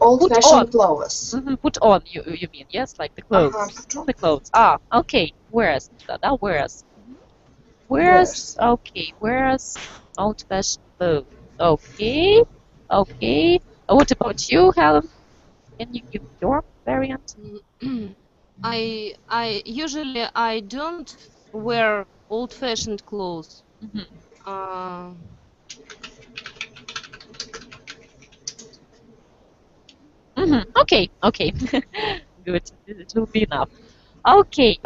[SPEAKER 2] old-fashioned clothes.
[SPEAKER 1] Put on, you mean, yes, like the clothes.
[SPEAKER 2] Put on.
[SPEAKER 1] The clothes. Ah, okay. Wears. That wears. Wears. Okay. Wears old-fashioned clothes. Okay. Okay. What about you, Helen? Can you give your variant?
[SPEAKER 5] I usually I don't wear old-fashioned clothes.
[SPEAKER 1] Okay. Good. It will be enough. Okay.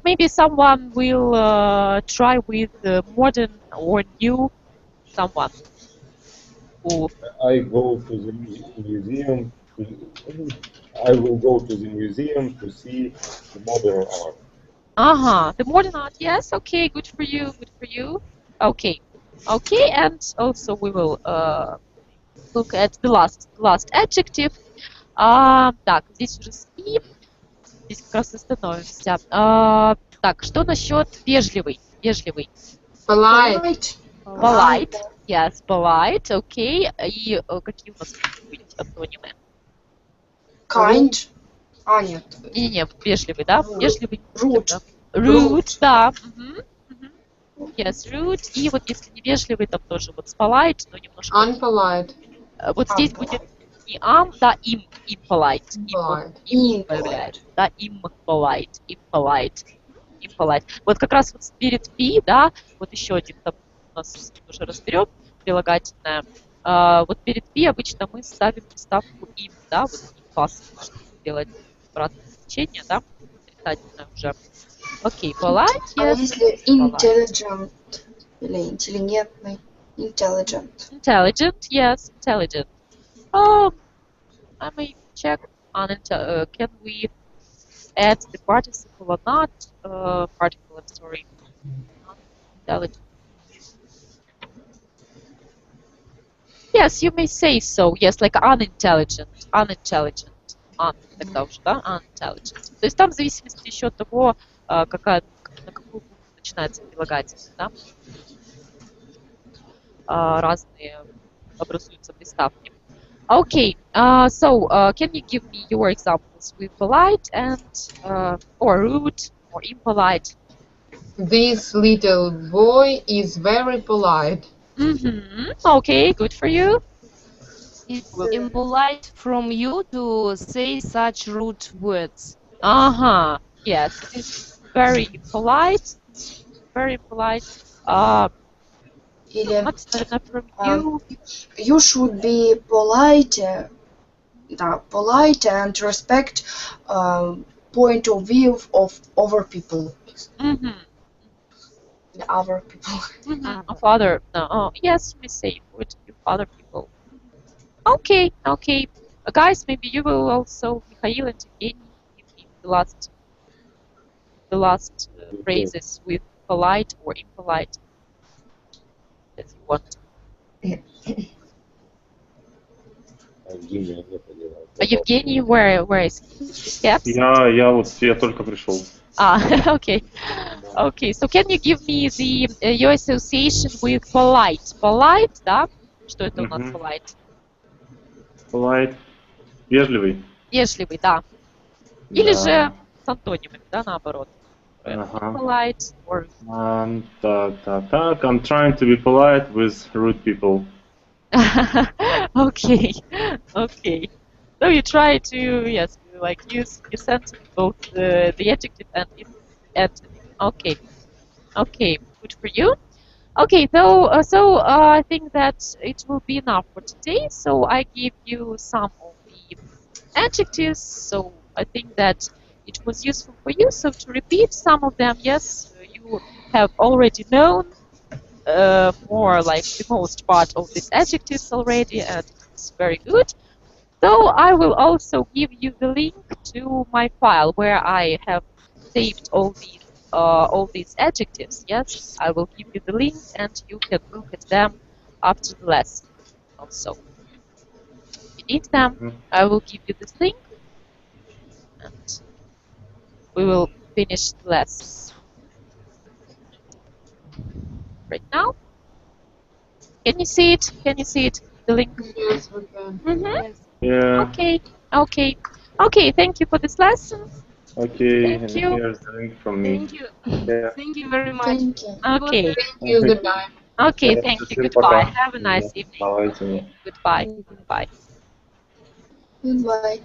[SPEAKER 1] Maybe someone will try with modern or new. Someone who.
[SPEAKER 4] I go to the museum. I will go to the museum to see the modern art.
[SPEAKER 1] The modern art. Yes. Okay. Good for you. Okay. And also we will look at the last adjective. Так, здесь уже и здесь как раз остановимся. Так, что насчет вежливый?
[SPEAKER 6] Polite.
[SPEAKER 1] Polite. Yes, polite. Okay. И какие у нас могут быть антонимы?
[SPEAKER 2] Kind. Нет.
[SPEAKER 1] Не, вежливый, да? Вежливый.
[SPEAKER 2] Rude.
[SPEAKER 1] Rude, да. Yes, rude. И вот если не вежливый, там тоже вот с polite, но немножко...
[SPEAKER 6] Unpolite.
[SPEAKER 1] Вот здесь будет не да, impolite. Им появляется, да, impolite. Вот как раз вот перед be, да, вот еще один, там у нас уже разберем, прилагательное. Вот перед be обычно мы ставим приставку im, да, вот passive, чтобы сделать обратное значение, да, отрицательное уже. Окей, polite, yes.
[SPEAKER 2] Если intelligent или интеллигентный? Intelligent,
[SPEAKER 1] yes, intelligent. I may check on it. Can we add the participle or not? Particle, I'm sorry. Intelligent. Yes, you may say so. Yes, like unintelligent. Тогда уже, да? Unintelligent. То есть там в зависимости еще от того, на какую букву начинается прилагательное, да? Разные образуются приставки. Okay, so can you give me your examples with polite and or rude or impolite?
[SPEAKER 6] This little boy is very polite.
[SPEAKER 1] Okay, good for you.
[SPEAKER 5] It's impolite from you to say such rude words.
[SPEAKER 1] Yes, it is very polite. Very polite.
[SPEAKER 2] Или
[SPEAKER 1] Not from you.
[SPEAKER 2] you should be polite, polite and respect point of view of other people. Other people.
[SPEAKER 1] Of other, no, yes, we say point of view of other people. Okay, okay. Guys, maybe you will also, Mikhail and Evgeny, give me the last phrases with polite or impolite, as you want. Evgeny, where is he? Yes?
[SPEAKER 3] Я только пришел.
[SPEAKER 1] Okay. Okay, so can you give me the your association with polite? Polite, да? Что это у нас polite?
[SPEAKER 3] Polite. Вежливый.
[SPEAKER 1] Вежливый, да. Или же с антонимами, да, наоборот. Polite or...
[SPEAKER 3] Так. I'm trying to be polite with rude people.
[SPEAKER 1] Okay, okay. So you try to, yes, like use sentence both the adjective and antonyms. Okay, okay, good for you. Okay, so I think that it will be enough for today. So I give you some of the adjectives. So I think that it was useful for you. So to repeat some of them, yes, you have already known more like the most part of these adjectives already, and it's very good. So I will also give you the link to my file where I have saved all these adjectives. Yes, I will give you the link, and you can look at them after the lesson. Also, if you need them, I will give you this link, and we will finish the lesson right now. Can you see it? Can you see it? The link?
[SPEAKER 6] Yes, we can.
[SPEAKER 5] Yes.
[SPEAKER 3] Yeah.
[SPEAKER 1] Okay, okay, okay. Thank you for this lesson.
[SPEAKER 3] Okay,
[SPEAKER 1] Thank
[SPEAKER 3] and
[SPEAKER 1] you.
[SPEAKER 3] here's the link from me.
[SPEAKER 5] Thank you.
[SPEAKER 3] Yeah.
[SPEAKER 5] Thank you very much.
[SPEAKER 2] Thank you.
[SPEAKER 1] Okay,
[SPEAKER 6] Thank you. Goodbye.
[SPEAKER 1] okay. Thank you.
[SPEAKER 3] Всем
[SPEAKER 1] Goodbye.
[SPEAKER 3] пока.
[SPEAKER 1] Have a nice evening.
[SPEAKER 3] Давайте.
[SPEAKER 1] Goodbye. Goodbye.
[SPEAKER 2] Goodbye.